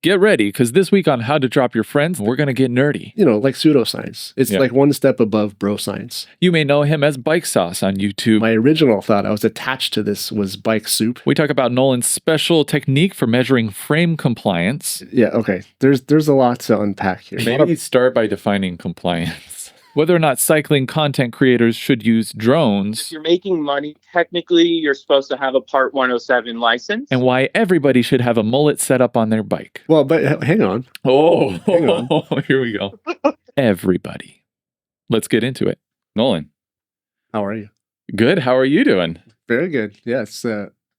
get ready, because this week on How to Drop Your Friends, we're going to get nerdy. You know, like pseudoscience. It's like one step above bro science. You may know him as Bike Sauce on YouTube. My original thought I was attached to this was Bike Soup. We talk about Nolan's special technique for measuring frame compliance. Yeah, okay. There's a lot to unpack here. Maybe start by defining compliance. Whether or not cycling content creators should use drones. If you're making money, technically you're supposed to have a Part 107 license. And why everybody should have a mullet set up on their bike. Well, but hang on. Hang on. Here we go. Everybody. Let's get into it. Nolan. How are you? Good. How are you doing? Very good. Yes.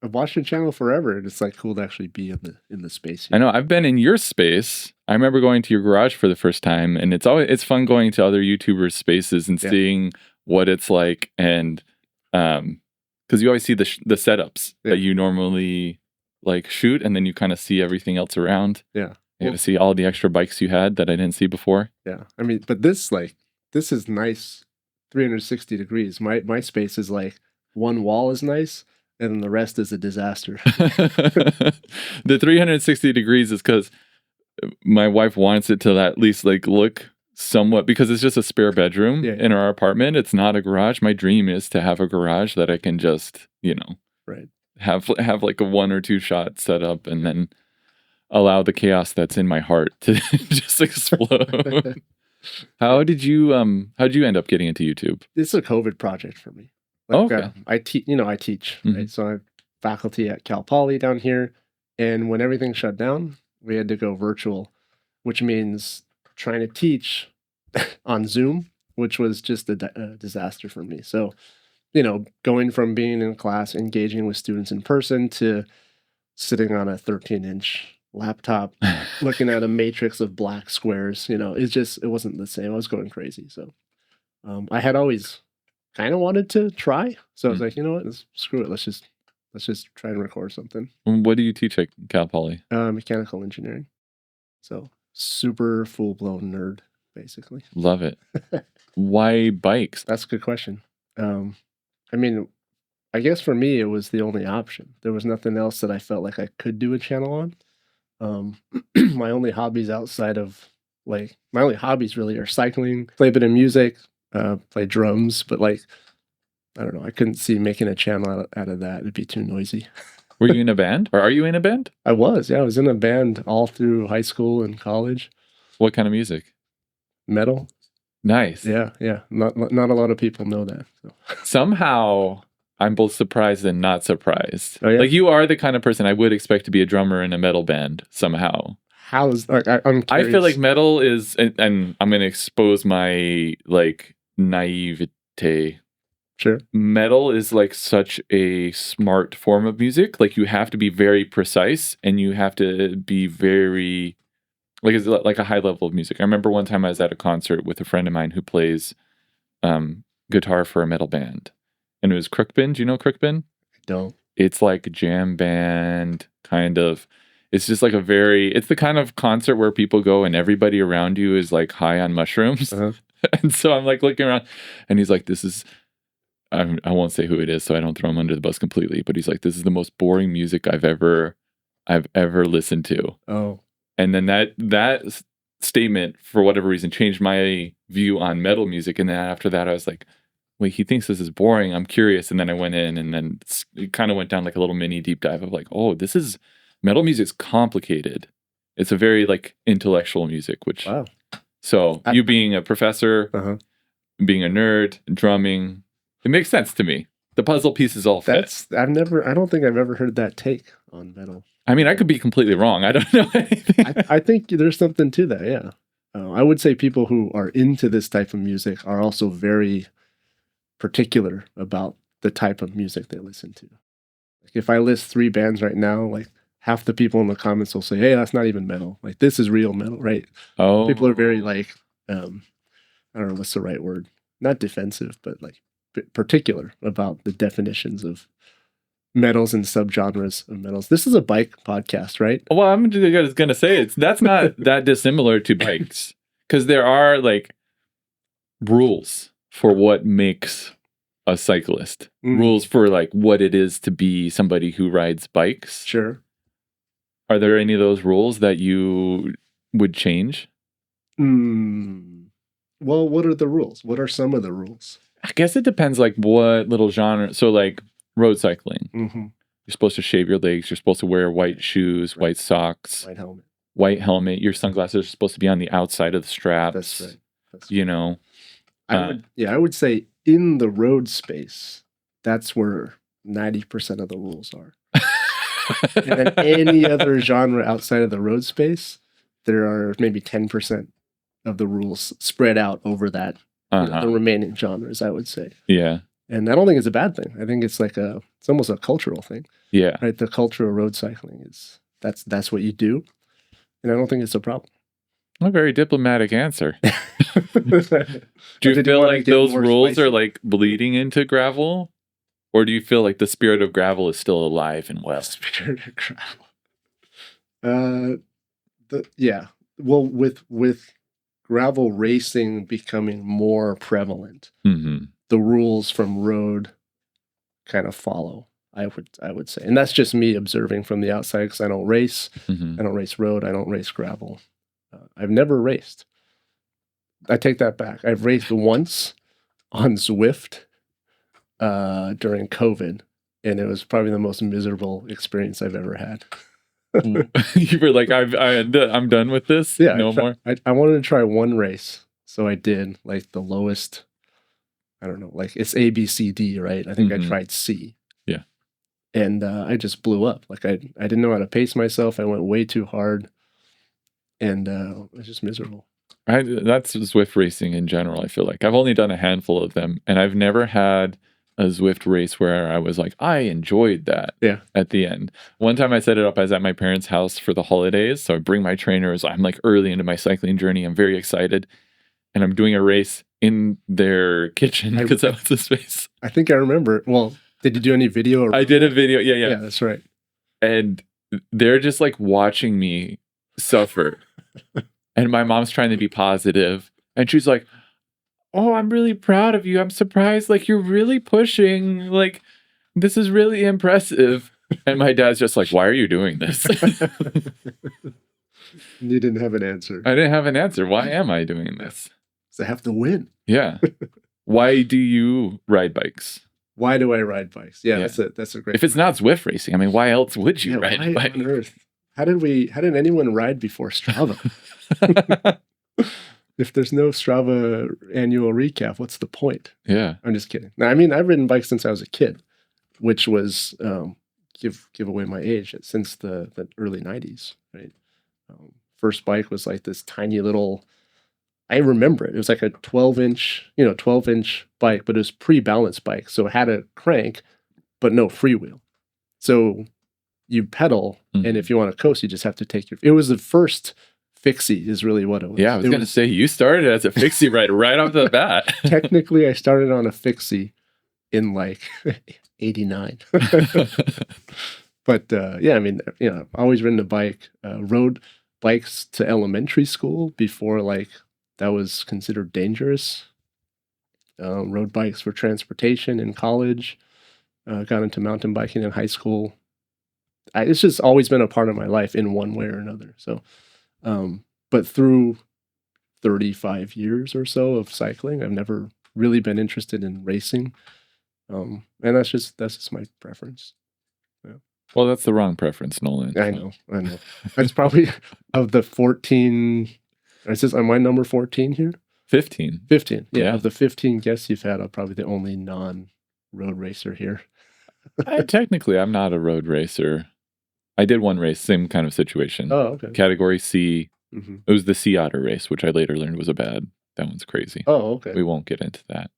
I've watched your channel forever, and it's like cool to actually be in the space here. I know. I've been in your space. I remember going to your garage for the first time, and it's fun going to other YouTubers' spaces and seeing what it's like, and because you always see the setups that you normally like shoot, and then you kind of see everything else around. Yeah, you get to see all the extra bikes you had that I didn't see before. Yeah, I mean, but this is nice, 360 degrees. My space is like one wall is nice, and then the rest is a disaster. The 360 degrees is because my wife wants it to at least like look somewhat, because it's just a spare bedroom in our apartment. It's not a garage. My dream is to have a garage that I can just, have like a 1 or 2 shot set up, and then allow the chaos that's in my heart to just explode. How'd you end up getting into YouTube? It's a COVID project for me. Like, I teach, right? So I'm faculty at Cal Poly down here, and when everything shut down, we had to go virtual, which means trying to teach on Zoom, which was just a disaster for me. So, going from being in class, engaging with students in person, to sitting on a 13-inch laptop, looking at a matrix of black squares, it wasn't the same. I was going crazy. So I had always kind of wanted to try. So I was like, you know what, screw it. Let's just try and record something. What do you teach at Cal Poly? Mechanical engineering. So super full-blown nerd, basically. Love it. Why bikes? That's a good question. I mean, I guess for me, it was the only option. There was nothing else that I felt like I could do a channel on. My only hobbies really are cycling, play a bit of music, play drums, but I don't know. I couldn't see making a channel out of that. It'd be too noisy. Were you in a band? Or are you in a band? I was. Yeah, I was in a band all through high school and college. What kind of music? Metal. Nice. Yeah. Not a lot of people know that. So. Somehow, I'm both surprised and not surprised. Oh, yeah? Like, you are the kind of person I would expect to be a drummer in a metal band somehow. How is I'm curious. I feel like metal is, and I'm going to expose my naivete. Sure. Metal is like such a smart form of music. Like, you have to be very precise, and you have to be very, it's like a high level of music. I remember one time I was at a concert with a friend of mine who plays guitar for a metal band, and it was Crookbin. Do you know Crookbin? I don't. It's like a jam band kind of. It's just like it's the kind of concert where people go and everybody around you is like high on mushrooms. Uh-huh. And so I'm like looking around, and he's like, this is, I won't say who it is so I don't throw him under the bus completely, but he's like, this is the most boring music I've ever listened to. Oh. And then that statement, for whatever reason, changed my view on metal music. And then after that, I was like, wait, he thinks this is boring. I'm curious. And then I went in, and then it kind of went down like a little mini deep dive of like, oh, metal music's complicated. It's a very like intellectual music, which, wow. So you being a professor, being a nerd, drumming, it makes sense to me. The puzzle pieces all fit. I don't think I've ever heard that take on metal. I mean, I could be completely wrong. I don't know anything. I think there's something to that, yeah. I would say people who are into this type of music are also very particular about the type of music they listen to. Like, if I list 3 bands right now, like, half the people in the comments will say, hey, that's not even metal. Like, this is real metal, right? Oh. People are very like, I don't know, what's the right word? Not defensive, but like particular about the definitions of metals and subgenres of metals. This is a bike podcast, right? Well, I'm just going to say that's not that dissimilar to bikes, because there are like rules for what makes a cyclist, rules for like what it is to be somebody who rides bikes. Sure. Are there any of those rules that you would change? Well, what are the rules? What are some of the rules? I guess it depends like what little genre. So like road cycling. You're supposed to shave your legs. You're supposed to wear white shoes, white socks, white helmet. Your sunglasses are supposed to be on the outside of the straps. That's right. You know, I would say in the road space, that's where 90% of the rules are. And then any other genre outside of the road space, there are maybe 10% of the rules spread out over that, the remaining genres, I would say. Yeah. And I don't think it's a bad thing. I think it's like it's almost a cultural thing. Yeah. Right. The culture of road cycling that's what you do. And I don't think it's a problem. A very diplomatic answer. Do you feel like those rules are like bleeding into gravel? Or do you feel like the spirit of gravel is still alive and well? Spirit of gravel. Yeah. Well, with gravel racing becoming more prevalent, the rules from road kind of follow. I would say, and that's just me observing from the outside because I don't race. I don't race road. I don't race gravel. I've never raced. I take that back. I've raced once on Zwift during COVID, and it was probably the most miserable experience I've ever had. You were like, I'm done with this. Yeah, no more. I wanted to try one race, so I did like the lowest. I don't know, like it's A, B, C, D, right? I think I tried C. Yeah, and I just blew up. Like I didn't know how to pace myself. I went way too hard, and it was just miserable. That's Zwift racing in general. I feel like I've only done a handful of them, and I've never had a Zwift race where I was like, I enjoyed that. Yeah. At the end, one time I set it up. I was at my parents' house for the holidays, so I bring my trainers. I'm like early into my cycling journey. I'm very excited, and I'm doing a race in their kitchen because that was the space. I think I remember. Well, did you do any video? I did a video. Yeah. Yeah, that's right. And they're just like watching me suffer. And my mom's trying to be positive. And she's like, oh, I'm really proud of you. I'm surprised. Like, you're really pushing. Like, this is really impressive. And my dad's just like, why are you doing this? You didn't have an answer. I didn't have an answer. Why am I doing this? Because I have to win. Yeah. Why do you ride bikes? Why do I ride bikes? Yeah. That's a great. If it's not Zwift racing, I mean, why else would you ride a bike? On earth? How did anyone ride before Strava? If there's no Strava annual recap, what's the point? Yeah. I'm just kidding. Now, I mean, I've ridden bikes since I was a kid, which was give away my age, since the early 90s, right? First bike was like this tiny little, I remember it. It was like a 12-inch bike, but it was pre-balanced bike. So it had a crank, but no freewheel. So you pedal, and if you want to coast, you just have to take it was the first fixie is really what it was. Yeah, I was going to say, you started as a fixie right off the bat. Technically, I started on a fixie in like 89. But yeah, I mean, I've always ridden a bike, rode bikes to elementary school before like that was considered dangerous. Rode bikes for transportation in college. Got into mountain biking in high school. It's just always been a part of my life in one way or another. So, but through 35 years or so of cycling, I've never really been interested in racing. And that's just my preference. Yeah. Well, that's the wrong preference, Nolan. I know. That's probably of the 14. Am I number 14 here? 15. 15. Yeah. Of the 15 guests you've had, I'm probably the only non-road racer here. Technically, I'm not a road racer. I did one race, same kind of situation. Oh, okay. Category C. It was the Sea Otter race, which I later learned was that one's crazy. Oh, okay. We won't get into that.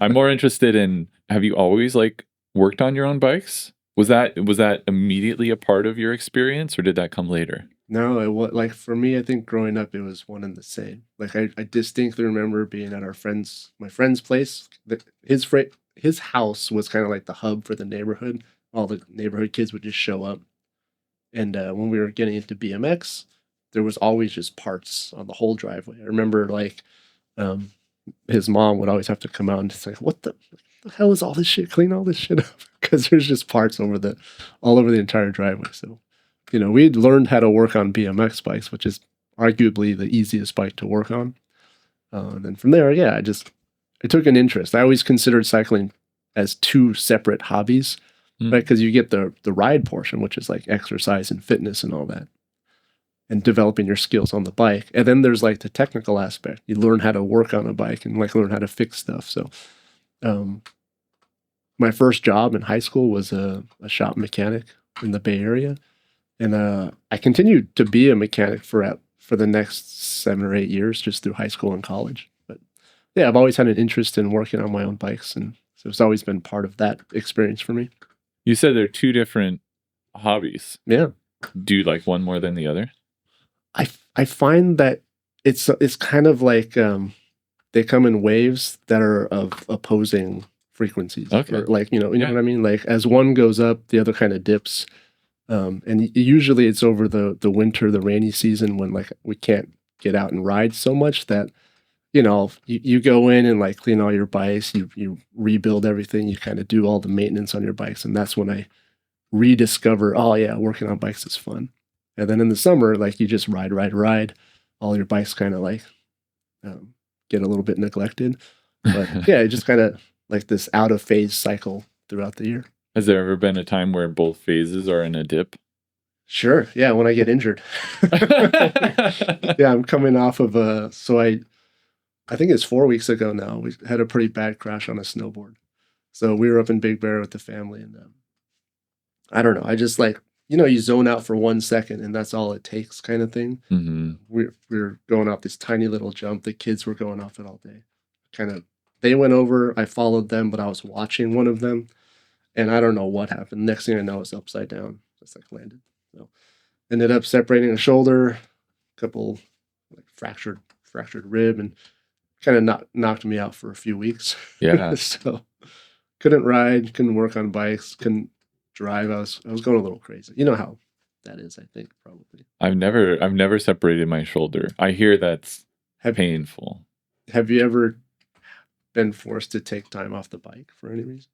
I'm more interested in, have you always like worked on your own bikes? Was that immediately a part of your experience, or did that come later? No, it was like, for me, I think growing up it was one and the same. Like I distinctly remember being at my friend's place. His house was kind of like the hub for the neighborhood. All the neighborhood kids would just show up. And when we were getting into BMX, there was always just parts on the whole driveway. I remember like his mom would always have to come out and just like, what the hell is all this shit? Clean all this shit up. Because there's just parts all over the entire driveway. So we'd learned how to work on BMX bikes, which is arguably the easiest bike to work on. And then from there, I took an interest. I always considered cycling as two separate hobbies, right? Because you get the ride portion, which is like exercise and fitness and all that, and developing your skills on the bike. And then there's like the technical aspect. You learn how to work on a bike and like learn how to fix stuff. So my first job in high school was a shop mechanic in the Bay Area. And I continued to be a mechanic for the next 7 or 8 years, just through high school and college. But yeah, I've always had an interest in working on my own bikes. And so it's always been part of that experience for me. You said they're two different hobbies. Yeah. Do you like one more than the other? I find that it's kind of like they come in waves that are of opposing frequencies. Okay. Or like, you know what I mean? Like as one goes up, the other kind of dips. And usually it's over the winter, the rainy season, when like we can't get out and ride so much that, you go in and like clean all your bikes, you rebuild everything, you kind of do all the maintenance on your bikes. And that's when I rediscover, working on bikes is fun. And then in the summer, like you just ride. All your bikes kind of like get a little bit neglected. But yeah, it just kind of like this out of phase cycle throughout the year. Has there ever been a time where both phases are in a dip? Sure. Yeah, when I get injured. Yeah, I'm coming off of I think it's 4 weeks ago now. We had a pretty bad crash on a snowboard. So we were up in Big Bear with the family, and I don't know. I just like, you zone out for 1 second, and that's all it takes, kind of thing. Mm-hmm. We were going off this tiny little jump. The kids were going off it all day. They went over. I followed them, but I was watching one of them. And I don't know what happened. Next thing I know, it's upside down. Just like landed. So ended up separating a shoulder, a couple like fractured rib, and kind of knocked me out for a few weeks. Yeah. So couldn't ride, couldn't work on bikes, couldn't drive. I was going a little crazy. You know how that is, I think, probably. I've never separated my shoulder. I hear that's painful. Have you ever been forced to take time off the bike for any reason?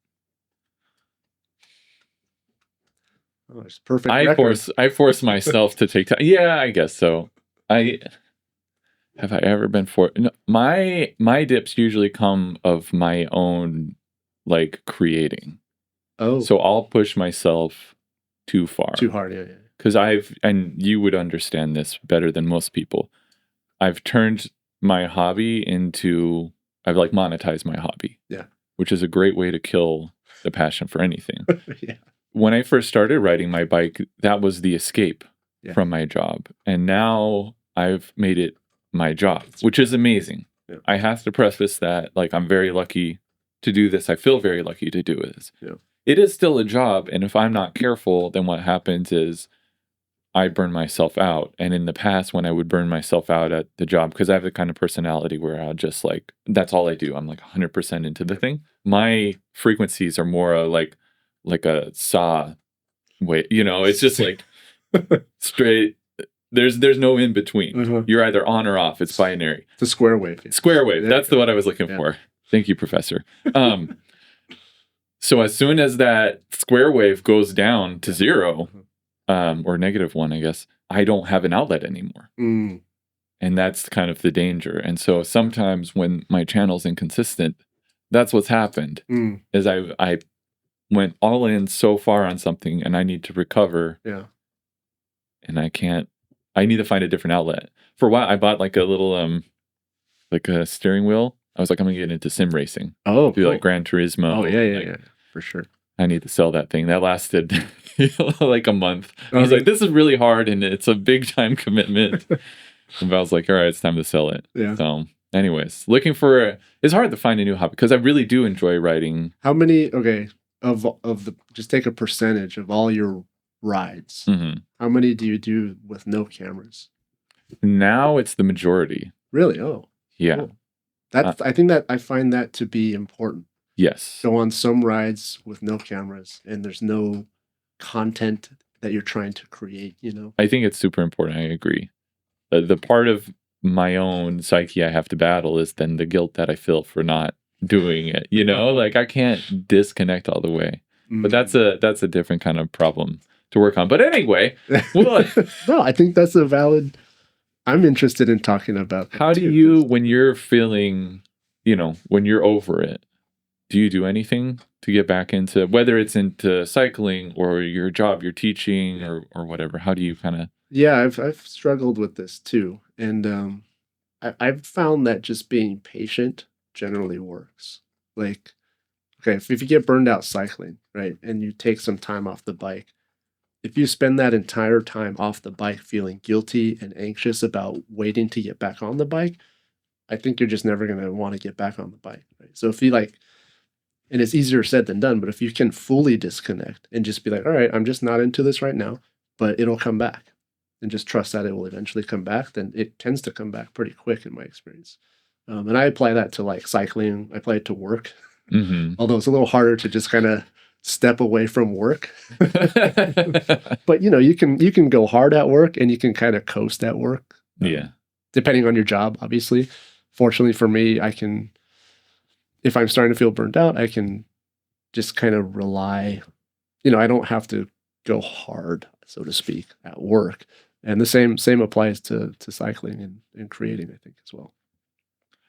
Oh, it's perfect. I force myself to take time. Yeah, I guess so. Have I ever been forced? No, my dips usually come of my own like creating. Oh, so I'll push myself too far, too hard. Yeah. Because and you would understand this better than most people. I've turned my hobby into I've like monetized my hobby. Yeah, which is a great way to kill the passion for anything. Yeah. When I first started riding my bike, that was the escape from my job. And now I've made it my job, which is amazing. Yeah. I have to preface that, like, I'm very lucky to do this. I feel very lucky to do this. Yeah. It is still a job. And if I'm not careful, then what happens is I burn myself out. And in the past, when I would burn myself out at the job, because I have the kind of personality where I'll just like, that's all I do. I'm like 100% into the thing. My frequencies are more like a saw way, it's just like straight. There's no in between. Mm-hmm. You're either on or off. It's binary. It's a square wave. Yeah. Square wave. That's the what I was looking for. Thank you, Professor. So as soon as that square wave goes down to zero, or -1, I guess, I don't have an outlet anymore. Mm. And that's kind of the danger. And so sometimes when my channel's inconsistent, that's what's happened. Is I went all in so far on something and I need to recover. Yeah. And I need to find a different outlet. For a while, I bought like a little, like a steering wheel. I was like, I'm going to get into sim racing. Oh, do like Gran Turismo. Oh, yeah. For sure. I need to sell that thing. That lasted like a month. I was like, this is really hard and it's a big time commitment. And I was like, all right, it's time to sell it. Yeah. So anyways, it's hard to find a new hobby because I really do enjoy writing. How many, just take a percentage of all your rides. Mm-hmm. How many do you do with no cameras? Now it's the majority. Really? Oh. Yeah. Cool. I think that I find that to be important. Yes. Go on some rides with no cameras and there's no content that you're trying to create, I think it's super important. I agree. The part of my own psyche I have to battle is then the guilt that I feel for not doing it. Like I can't disconnect all the way. But that's a different kind of problem. work on. But anyway, well, no, I think that's a valid. I'm interested in talking about that. How do you, when you're feeling, when you're over it, do you do anything to get back into, whether it's into cycling or your job, you're teaching or whatever? How do you kind of? Yeah, I've struggled with this too, and I've found that just being patient generally works. Like, okay, if you get burned out cycling, right, and you take some time off the bike, if you spend that entire time off the bike feeling guilty and anxious about waiting to get back on the bike, I think you're just never going to want to get back on the bike. Right? So if you and it's easier said than done, but if you can fully disconnect and just be like, all right, I'm just not into this right now, but it'll come back, and just trust that it will eventually come back, then it tends to come back pretty quick in my experience. And I apply that to like cycling. I apply it to work, although it's a little harder to just kind of step away from work. But you can go hard at work and you can kind of coast at work. Yeah. Depending on your job, obviously. Fortunately for me, I can, if I'm starting to feel burnt out, I can just kind of rely, I don't have to go hard, so to speak, at work. And the same applies to cycling and creating, I think, as well.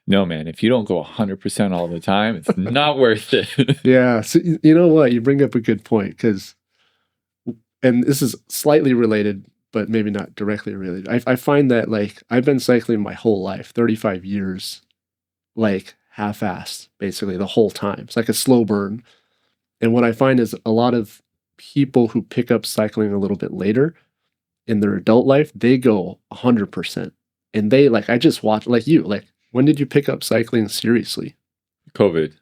No, man, if you don't go 100% all the time, it's not worth it. Yeah. So, you know what? You bring up a good point, and this is slightly related, but maybe not directly related. I find that like I've been cycling my whole life, 35 years, like half-assed basically the whole time. It's like a slow burn. And what I find is a lot of people who pick up cycling a little bit later in their adult life, they go 100%. And they I just watched, like you, when did you pick up cycling seriously? COVID,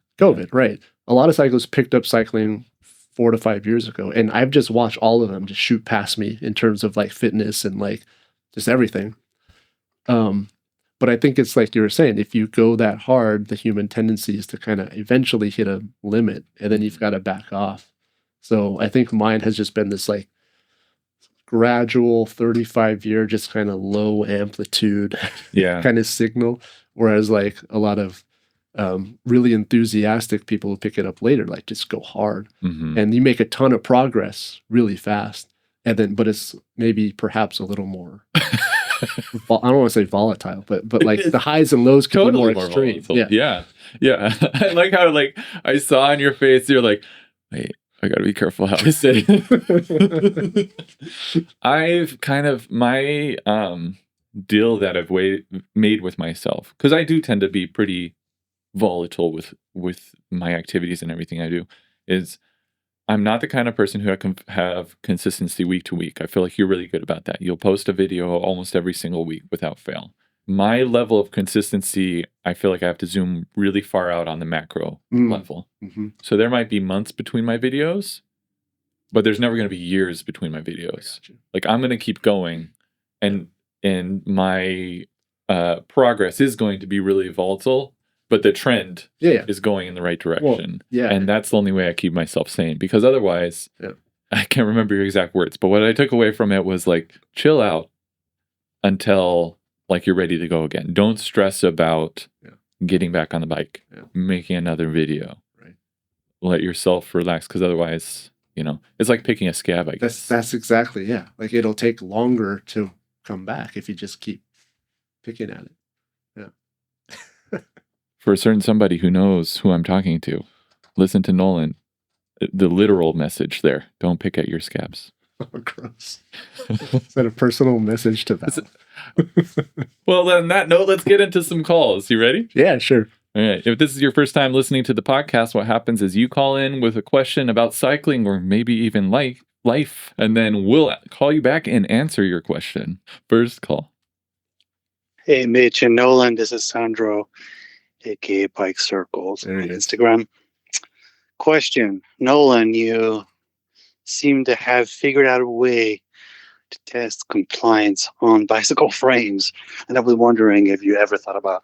right. A lot of cyclists picked up cycling 4 to 5 years ago, and I've just watched all of them just shoot past me in terms of like fitness and like just everything. But I think it's like you were saying, if you go that hard, the human tendency is to kind of eventually hit a limit, and then you've got to back off. So I think mine has just been this like gradual 35-year, just kind of low amplitude kind of signal. Whereas like a lot of really enthusiastic people who pick it up later, like just go hard and you make a ton of progress really fast. And then, but it's maybe perhaps a little more, I don't want to say volatile, but like the highs and lows can be more extreme. Yeah. I like how like I saw on your face, you're like, wait, I gotta be careful how I say it. I've kind of my deal that I've made with myself, because I do tend to be pretty volatile with my activities and everything I do, is I'm not the kind of person who can have consistency week to week. I feel like you're really good about that. You'll post a video almost every single week without fail. My level of consistency, I feel like I have to zoom really far out on the macro level. So there might be months between my videos, but there's never going to be years between my videos. Like I'm going to keep going, and my progress is going to be really volatile, but the trend is going in the right direction. Well, and that's the only way I keep myself sane, because otherwise, I can't remember your exact words, but what I took away from it was like, chill out until like you're ready to go again. Don't stress about getting back on the bike, making another video. Right. Let yourself relax, because otherwise, it's like picking a scab, I guess. That's exactly, like it'll take longer to come back if you just keep picking at it. For a certain somebody who knows who I'm talking to, listen to Nolan. The literal message there: don't pick at your scabs. Oh, gross. Is that a personal message to that? Well, on that note, let's get into some calls. You ready? Yeah, sure. All right. If this is your first time listening to the podcast, what happens is you call in with a question about cycling or maybe even life, and then we'll call you back and answer your question. First call. Hey, Mitch and Nolan. This is Sandro, aka Bike Circles on Instagram. Question: Nolan, you seem to have figured out a way to test compliance on bicycle frames, and I was wondering if you ever thought about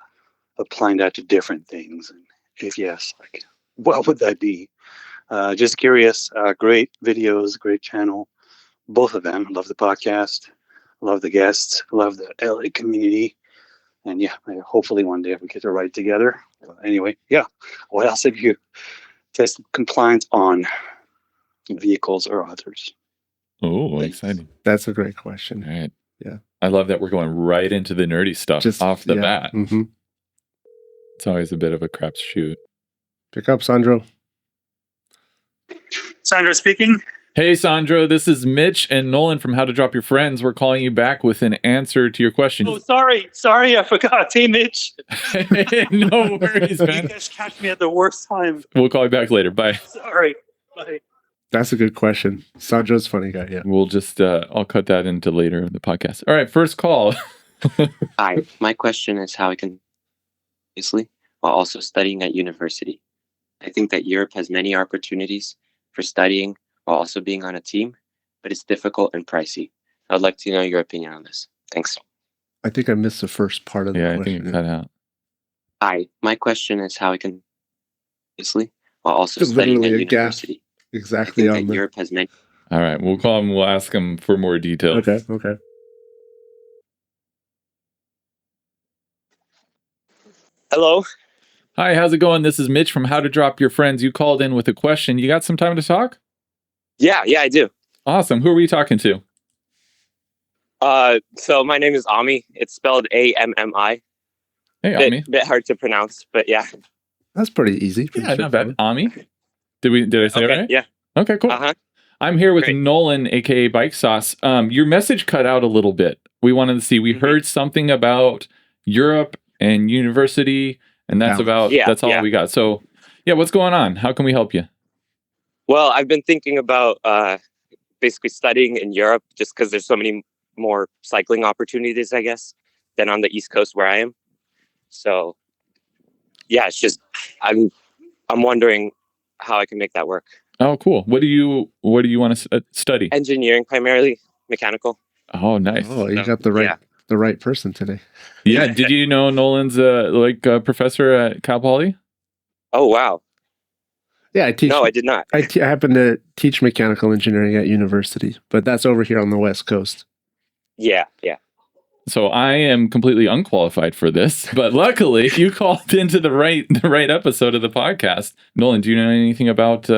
applying that to different things, and if yes, like what would that be? Just curious. Great videos, great channel, both of them. Love the podcast, love the guests, love the LA community. And hopefully one day we get to write together. But anyway, what else have you tested compliance on vehicles or others? Oh, exciting. That's a great question. All right. Yeah. I love that we're going right into the nerdy stuff off the bat. Mm-hmm. It's always a bit of a crapshoot. Pick up, Sandro. Sandro speaking. Hey, Sandro, this is Mitch and Nolan from How to Drop Your Friends. We're calling you back with an answer to your question. Oh, sorry, I forgot. Hey, Mitch. No worries, man. You guys catch me at the worst time. We'll call you back later. Bye. Sorry. Bye. That's a good question. Sandro's a funny guy, yeah. We'll just, I'll cut that into later in the podcast. All right, first call. Hi, my question is how I can, obviously, while also studying at university. I think that Europe has many opportunities for studying while also being on a team, but it's difficult and pricey. I would like to know your opinion on this. Thanks. I think I missed the first part of the question. I think you cut out. Hi, my question is how I can, obviously, while also studying at university. Exactly. I think that Europe has many. All right, we'll call him. We'll ask him for more details. Okay. Hello. Hi, how's it going? This is Mitch from How to Drop Your Friends. You called in with a question. You got some time to talk? Yeah, I do. Awesome. Who are we talking to? So my name is Ami. It's spelled Ammi. Hey, Ami. Bit hard to pronounce, but yeah. That's pretty easy. Yeah, not bad. Ami. Did I say it right? Yeah. Okay, cool. I'm here with Nolan, aka Bike Sauce. Your message cut out a little bit. We wanted to see. We heard something about Europe and university, and that's that's all we got. So, yeah, what's going on? How can we help you? Well, I've been thinking about basically studying in Europe just because there's so many more cycling opportunities, I guess, than on the East Coast where I am. So, yeah, it's just I'm wondering how I can make that work. Oh, cool. What do you want to study? Engineering, primarily mechanical. Oh, nice. Oh, you got the right person today. Yeah. Did you know Nolan's a professor at Cal Poly? Oh, wow. Yeah, I teach. No, I did not. I happen to teach mechanical engineering at university, but that's over here on the West Coast. Yeah. So I am completely unqualified for this, but luckily you called into the right episode of the podcast. Nolan, do you know anything about?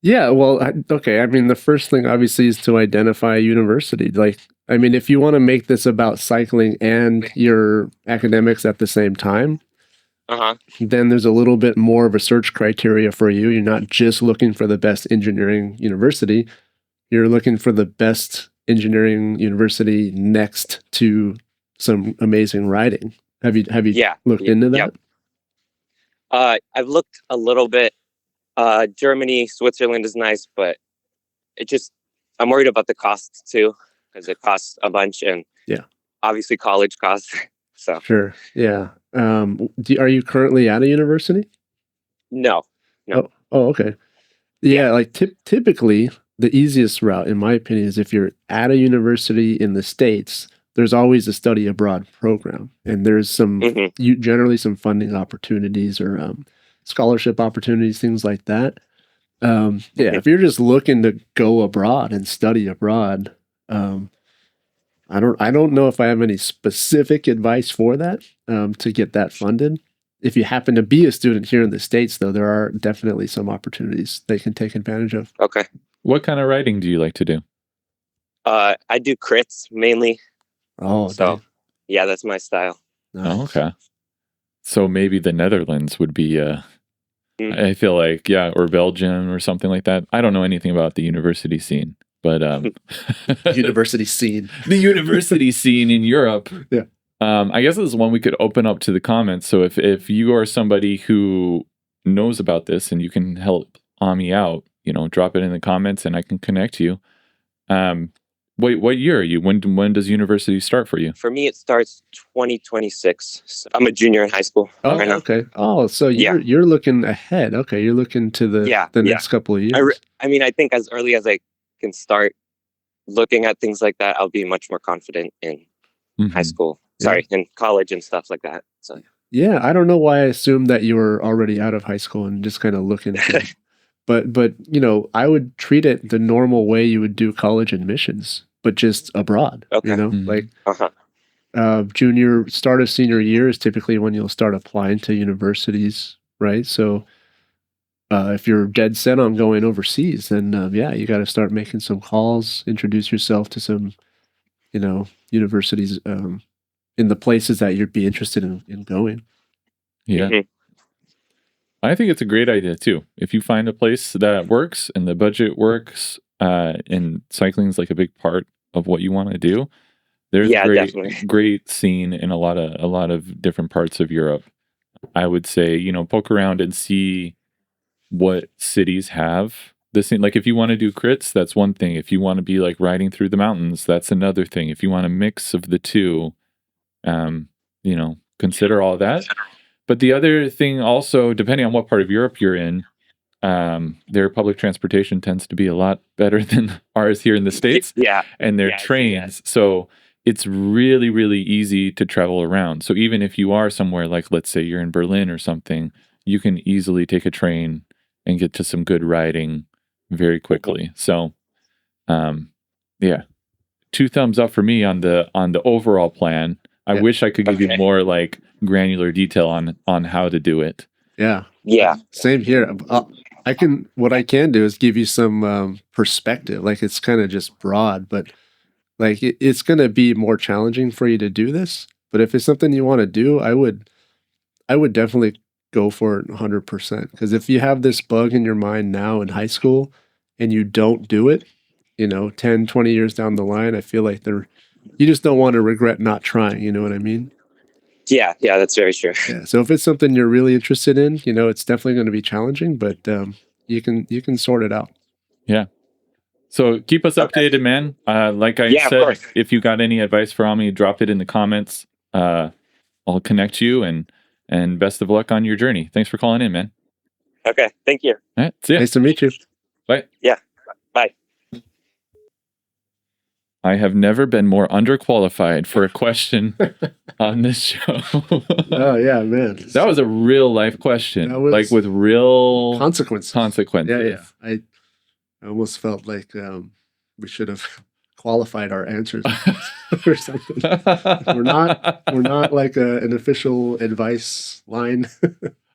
Yeah, well, okay. I mean, the first thing obviously is to identify a university. If you want to make this about cycling and your academics at the same time, then there's a little bit more of a search criteria for you. You're not just looking for the best engineering university. You're looking for the best engineering university next to some amazing riding. Have you looked into that? I've looked a little bit. Germany, Switzerland is nice, but I'm worried about the costs too, because it costs a bunch, and obviously college costs. So sure, yeah. Are you currently at a university? No. Oh, okay. Yeah. Typically, the easiest route, in my opinion, is if you're at a university in the States. There's always a study abroad program, and there's generally some funding opportunities or scholarship opportunities, things like that. If you're just looking to go abroad and study abroad, I don't know if I have any specific advice for that to get that funded. If you happen to be a student here in the States, though, there are definitely some opportunities they can take advantage of. Okay. What kind of riding do you like to do? I do crits mainly. Oh, so yeah, that's my style. Nice. Oh, okay. So maybe the Netherlands would be, I feel like, or Belgium or something like that. I don't know anything about the university scene, but university scene, the university scene in Europe. Yeah. I guess this is one we could open up to the comments. So if you are somebody who knows about this and you can help Ami out, drop it in the comments and I can connect you. What year are you? When does university start for you? For me, it starts 2026. So I'm a junior in high school. Oh, right now. Okay. Oh, so you're looking ahead. Okay, you're looking to the next couple of years. I think as early as I can start looking at things like that, I'll be much more confident in high school. Sorry, in college and stuff like that. So yeah, I don't know why I assumed that you were already out of high school and just kind of looking. But I would treat it the normal way you would do college admissions, but just abroad. Okay. Start of senior year is typically when you'll start applying to universities, right? So if you're dead set on going overseas, then yeah, you got to start making some calls, introduce yourself to some, universities in the places that you'd be interested in going. Yeah. Mhm. I think it's a great idea too. If you find a place that works and the budget works, and cycling is like a big part of what you want to do, there's Yeah, a definitely. great scene in a lot of different parts of Europe. I would say, poke around and see what cities have the same. Like if you want to do crits, that's one thing. If you want to be like riding through the mountains, that's another thing. If you want a mix of the two, consider all that. But the other thing also, depending on what part of Europe you're in, their public transportation tends to be a lot better than ours here in the States. Yeah. And their Yeah, I see that. trains. So it's really, really easy to travel around. So even if you are somewhere like, let's say you're in Berlin or something, you can easily take a train and get to some good riding very quickly. So, yeah, 2 thumbs up for me on the overall plan. I wish I could give you more like granular detail on how to do it. Yeah. Yeah. Same here. What I can do is give you some perspective. Like it's kind of just broad, but like it's going to be more challenging for you to do this. But if it's something you want to do, I would definitely go for it 100%. Because if you have this bug in your mind now in high school and you don't do it, 10, 20 years down the line, I feel like you just don't want to regret not trying. You know what I mean? Yeah, that's very true. Yeah. So if it's something you're really interested in, it's definitely going to be challenging, but you can sort it out. Yeah. So keep us updated, man. Like I Yeah, of said, course. if you got any advice for me, drop it in the comments. I'll connect you and best of luck on your journey. Thanks for calling in, man. Okay, thank you. All right, see ya. Nice to meet you. Bye. Yeah, bye. I have never been more underqualified for a question on this show. Oh yeah, man. That was a real life question, That was like with real consequences. consequences. Yeah. I almost felt like we should have qualified our answers or something. We're not like an official advice line.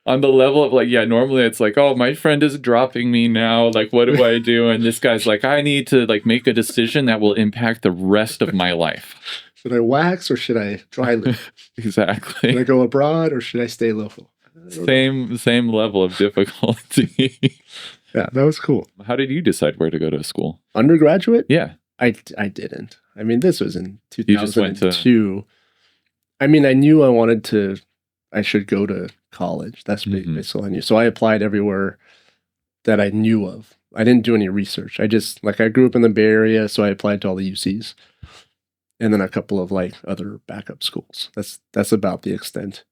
On the level of like, yeah, normally it's like, oh, my friend is dropping me now. Like, what do I do? And this guy's like, I need to like make a decision that will impact the rest of my life. Should I wax or should I dry lift? Exactly. Should I go abroad or should I stay local? Same level of difficulty. Yeah, that was cool. How did you decide where to go to school? Undergraduate? Yeah. I didn't. I mean, this was in You just went 2002. I mean, I knew I should go to college. That's basically I knew. So I applied everywhere that I knew of. I didn't do any research. I grew up in the Bay Area, so I applied to all the UCs. And then a couple of like other backup schools. That's about the extent.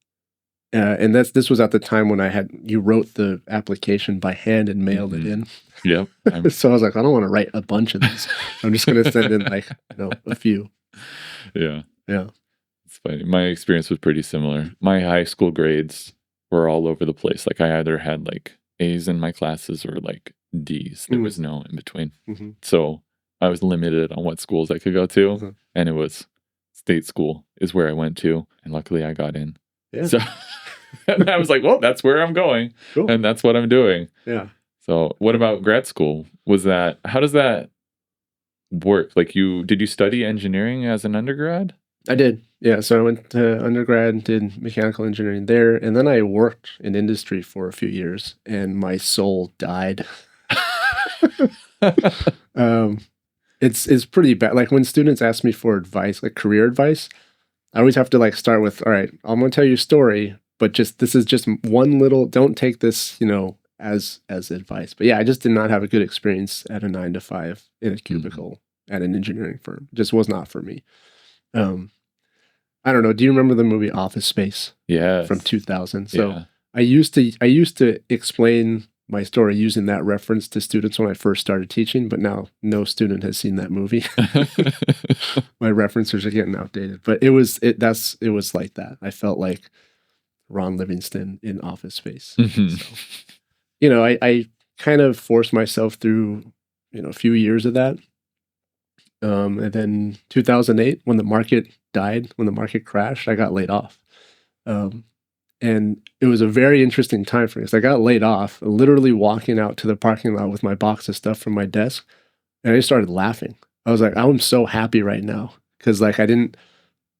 And this was at the time when you wrote the application by hand and mailed it in. Yep. So I was like, I don't want to write a bunch of these. I'm just going to send in like a few. Yeah. Yeah. It's funny. My experience was pretty similar. My high school grades were all over the place. Like I either had like A's in my classes or like D's. There was no in between. Mm-hmm. So I was limited on what schools I could go to. Mm-hmm. And it was state school is where I went to. And luckily I got in. Yeah. So and I was like, well, that's where I'm going. Cool. And that's what I'm doing. Yeah. So what about grad school? How does that work? Like did you study engineering as an undergrad? I did. Yeah. So I went to undergrad, did mechanical engineering there. And then I worked in industry for a few years and my soul died. It's pretty bad. Like when students ask me for advice, like career advice, I always have to like start with, all right, I'm going to tell you a story, but this is just one little, don't take this, as advice. But yeah, I just did not have a good experience at a 9-to-5 in a cubicle at an engineering firm. It just was not for me. I don't know. Do you remember the movie Office Space? Yeah. From 2000. So yeah. I used to explain my story using that reference to students when I first started teaching, but now no student has seen that movie. My references are getting outdated, but it was like that. I felt like Ron Livingston in Office Space. So, I kind of forced myself through, a few years of that. And then 2008, when the market died, when the market crashed, I got laid off. And And it was a very interesting time for me. So I got laid off, literally walking out to the parking lot with my box of stuff from my desk. And I just started laughing. I was like, I'm so happy right now. Because like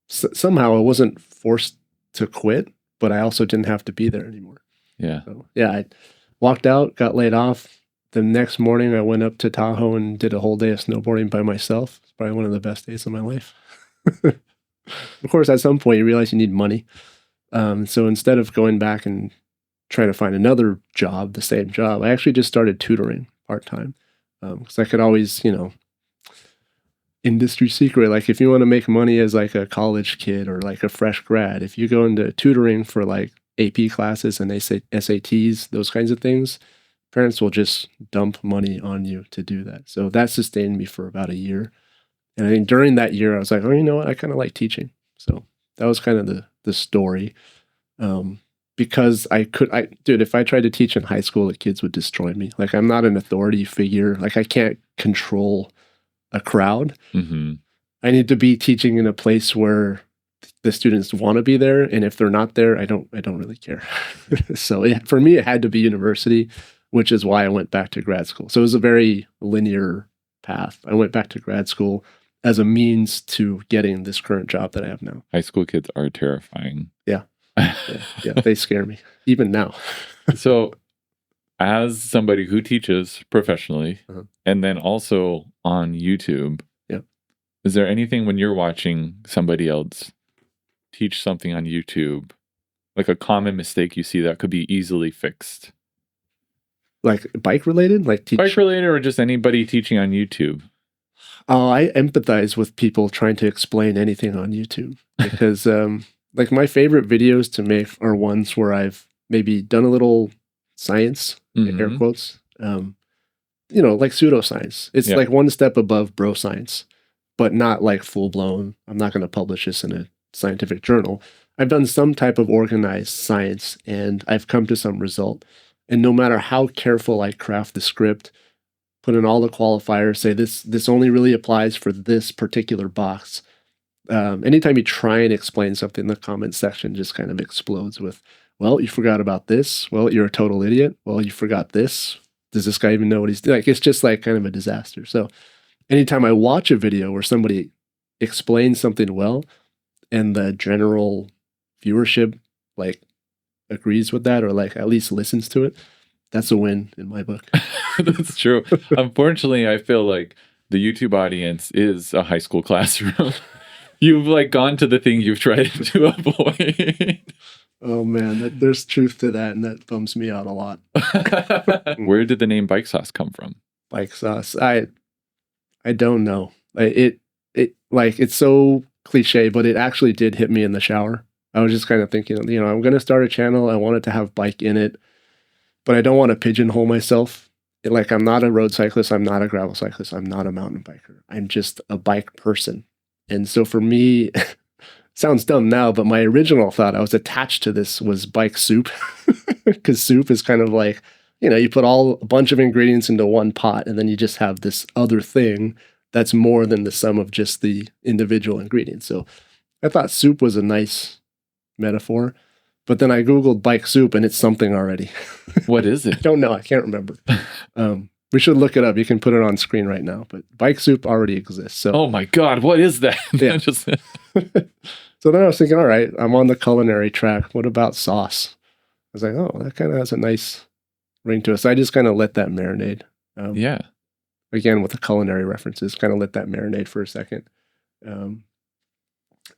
somehow I wasn't forced to quit, but I also didn't have to be there anymore. Yeah. So yeah, I walked out, got laid off. The next morning I went up to Tahoe and did a whole day of snowboarding by myself. It's probably one of the best days of my life. Of course, at some point you realize you need money. So instead of going back and trying to find another job, the same job, I actually just started tutoring part-time. Because I could always, industry secret, like if you want to make money as like a college kid or like a fresh grad, if you go into tutoring for like AP classes and SATs, those kinds of things, parents will just dump money on you to do that. So that sustained me for about a year. And I think during that year, I was like, oh, you know what? I kind of like teaching. So that was kind of the story. Because dude, if I tried to teach in high school, the kids would destroy me. Like I'm not an authority figure. Like I can't control a crowd. Mm-hmm. I need to be teaching in a place where the students want to be there. And if they're not there, I don't really care. So for me, it had to be university, which is why I went back to grad school. So it was a very linear path. I went back to grad school as a means to getting this current job that I have now. High school kids are terrifying. Yeah. Yeah, they scare me even now. So as somebody who teaches professionally and then also on YouTube, is there anything when you're watching somebody else teach something on YouTube, like a common mistake you see that could be easily fixed? Like bike related? Bike related or just anybody teaching on YouTube? Oh, I empathize with people trying to explain anything on YouTube because like my favorite videos to make are ones where I've maybe done a little science, air quotes, like pseudoscience. It's like one step above bro science, but not like full blown. I'm not going to publish this in a scientific journal. I've done some type of organized science and I've come to some result. And no matter how careful I craft the script, put in all the qualifiers, say this only really applies for this particular box. Anytime you try and explain something, the comment section just kind of explodes with, well, you forgot about this. Well, you're a total idiot. Well, you forgot this. Does this guy even know what he's doing? Like, it's just like kind of a disaster. So anytime I watch a video where somebody explains something well and the general viewership like agrees with that or like at least listens to it, that's a win in my book. That's true. Unfortunately, I feel like the YouTube audience is a high school classroom. You've like gone to the thing you've tried to avoid. Oh man, there's truth to that, and that bums me out a lot. Where did the name Bike Sauce come from? Bike Sauce, I don't know. It like it's so cliche, but it actually did hit me in the shower. I was just kind of thinking, I'm going to start a channel. I want it to have bike in it, but I don't want to pigeonhole myself. Like I'm not a road cyclist. I'm not a gravel cyclist. I'm not a mountain biker. I'm just a bike person. And so for me, sounds dumb now, but my original thought I was attached to this was bike soup, because soup is kind of like, you put a bunch of ingredients into one pot and then you just have this other thing that's more than the sum of just the individual ingredients. So I thought soup was a nice metaphor, but then I Googled bike soup and it's something already. What is it? I don't know. I can't remember. We should look it up. You can put it on screen right now, but bike soup already exists. So, oh my God, what is that? Yeah. So then I was thinking, all right, I'm on the culinary track. What about sauce? I was like, oh, that kind of has a nice ring to it. So I just kind of let that marinate. Yeah. Again, with the culinary references, kind of let that marinate for a second. And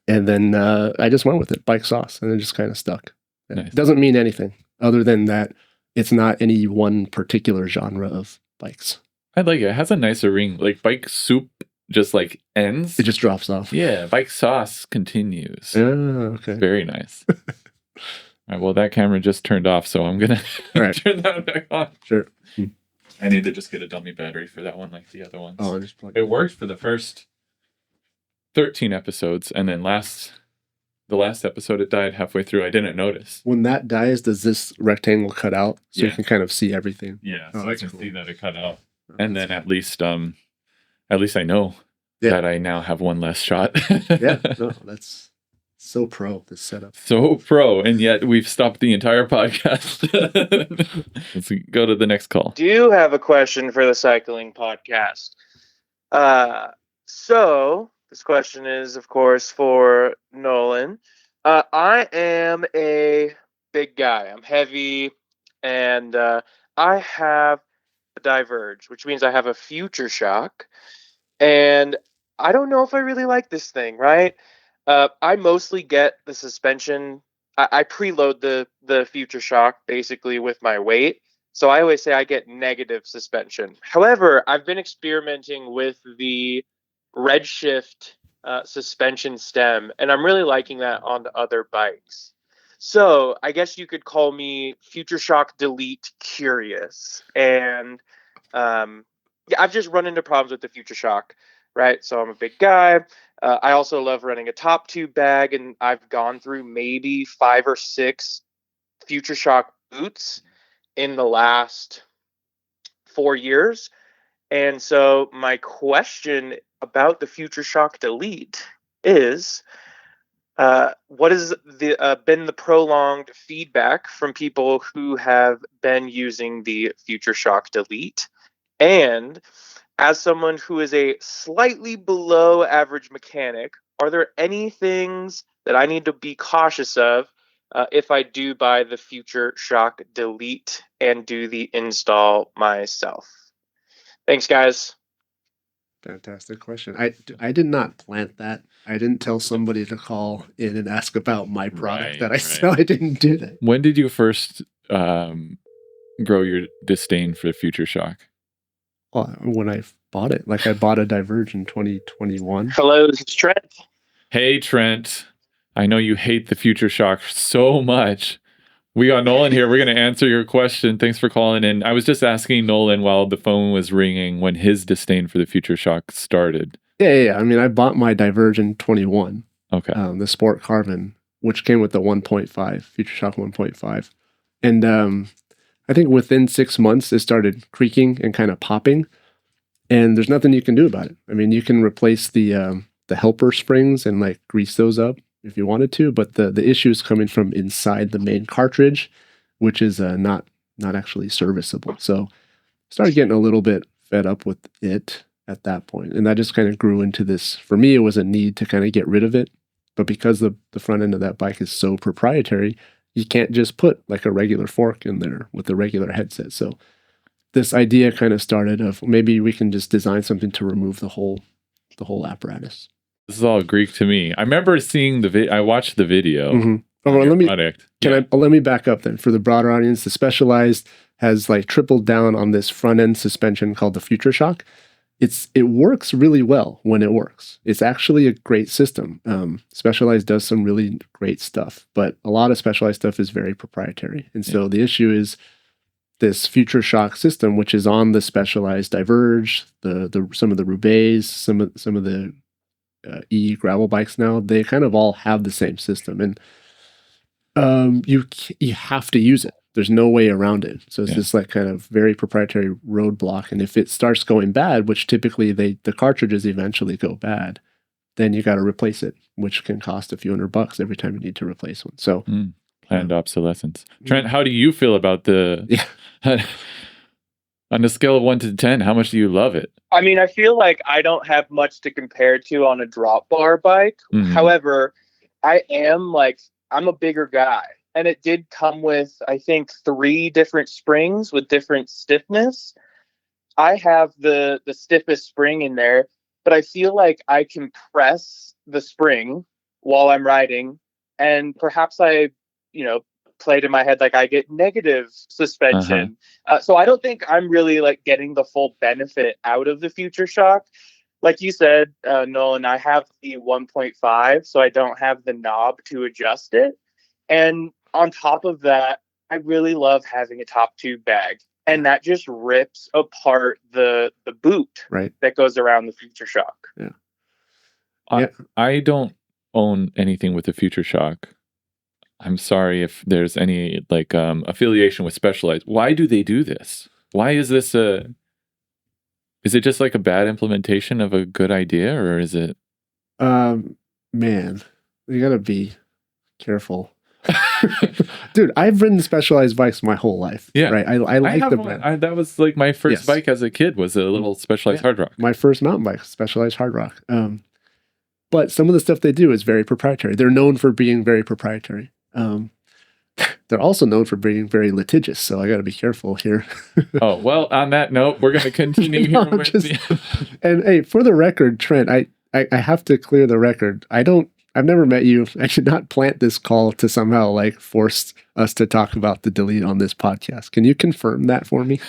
then I just went with it, bike sauce, and it just kind of stuck. Nice. It doesn't mean anything other than that it's not any one particular genre of bikes. I like it. It has a nicer ring. Like bike soup just like ends. It just drops off. Yeah, bike sauce continues. Oh, okay. Very nice. All right, well, that camera just turned off, so I'm going to turn that back on. Sure. I need to just get a dummy battery for that one like the other ones. Oh, just plug it worked for the first 13 episodes, and then the last episode it died halfway through. I didn't notice. When that dies, does this rectangle cut out so you can kind of see everything? Yeah, so I can see that it cut out. And then at least I know that I now have one less shot. Yeah, no, that's So pro, this setup. So pro, and yet we've stopped the entire podcast. Let's go to the next call. Do you have a question for the cycling podcast? So this question is, of course, for Nolan. I am a big guy. I'm heavy, and I have a diverge, which means I have a future shock. And I don't know if I really like this thing, right? I mostly get the suspension. I preload the future shock basically with my weight. So I always say I get negative suspension. However, I've been experimenting with the Redshift suspension stem, and I'm really liking that on the other bikes. So I guess you could call me Future Shock Delete curious. And yeah, I've just run into problems with the Future Shock, right? So I'm a big guy. I also love running a top tube bag, and I've gone through maybe 5 or 6 Future Shock boots in the last 4 years. And so my question about the Future Shock Delete is, what has been the prolonged feedback from people who have been using the Future Shock Delete? And as someone who is a slightly below average mechanic, are there any things that I need to be cautious of if I do buy the Future Shock Delete and do the install myself? Thanks, guys. Fantastic question. I did not plant that. I didn't tell somebody to call in and ask about my product that I sell. I didn't do that. When did you first grow your disdain for Future Shock? Well, when I bought it, like I bought a Diverge in 2021. Hello, this is Trent. Hey, Trent. I know you hate the Future Shock so much. We got Nolan here. We're going to answer your question. Thanks for calling in. I was just asking Nolan while the phone was ringing when his disdain for the Future Shock started. Yeah. I mean, I bought my Diverge in 21. Okay. The Sport Carbon, which came with the 1.5, Future Shock 1.5. And I think within 6 months, it started creaking and kind of popping. And there's nothing you can do about it. I mean, you can replace the helper springs and like grease those up if you wanted to, but the issue is coming from inside the main cartridge, which is not actually serviceable. So I started getting a little bit fed up with it at that point. And that just kind of grew into this. For me, it was a need to kind of get rid of it. But because the front end of that bike is so proprietary, you can't just put like a regular fork in there with a regular headset. So this idea kind of started of maybe we can just design something to remove the whole apparatus. This is all Greek to me. I remember seeing I watched the video. Mm-hmm. Let me back up then. For the broader audience, the Specialized has like tripled down on this front end suspension called the Future Shock. It works really well when it works. It's actually a great system. Specialized does some really great stuff, but a lot of Specialized stuff is very proprietary. And so the issue is this Future Shock system, which is on the Specialized Diverge, some of the Roubaix, some of the gravel bikes now, they kind of all have the same system, and you have to use it. There's no way around it. So it's this like kind of very proprietary roadblock. And if it starts going bad, which typically the cartridges eventually go bad, then you got to replace it, which can cost a few $100 every time you need to replace one. So planned obsolescence. Trent, how do you feel about on a scale of 1 to 10, how much do you love it? I mean, I feel like I don't have much to compare to on a drop bar bike. Mm-hmm. However, I'm a bigger guy. And it did come with, I think, 3 different springs with different stiffness. I have the stiffest spring in there, but I feel like I can press the spring while I'm riding. And perhaps I, played in my head like I get negative suspension. So I don't think I'm really like getting the full benefit out of the Future Shock. Like you said, Nolan, I have the 1.5, so I don't have the knob to adjust it. And on top of that, I really love having a top tube bag, and that just rips apart the boot that goes around the Future Shock. Yeah. I don't own anything with the Future Shock. I'm sorry if there's any like affiliation with Specialized. Why do they do this? Why is this is it just like a bad implementation of a good idea, or is it? Man, You gotta be careful. Dude, I've ridden Specialized bikes my whole life. Yeah. Right. I like have the one. brand. That was like my first Yes. bike as a kid was a little Specialized Hard Rock. My first mountain bike, Specialized Hard Rock. But some of the stuff they do is very proprietary. They're known for being very proprietary. They're also known for being very litigious, so I got to be careful here. Oh, well, on that note, we're going to continue No, here. And hey, for the record, Trent, I have to clear the record. I've never met you. I should not plant this call to somehow like force us to talk about the delete on this podcast. Can you confirm that for me?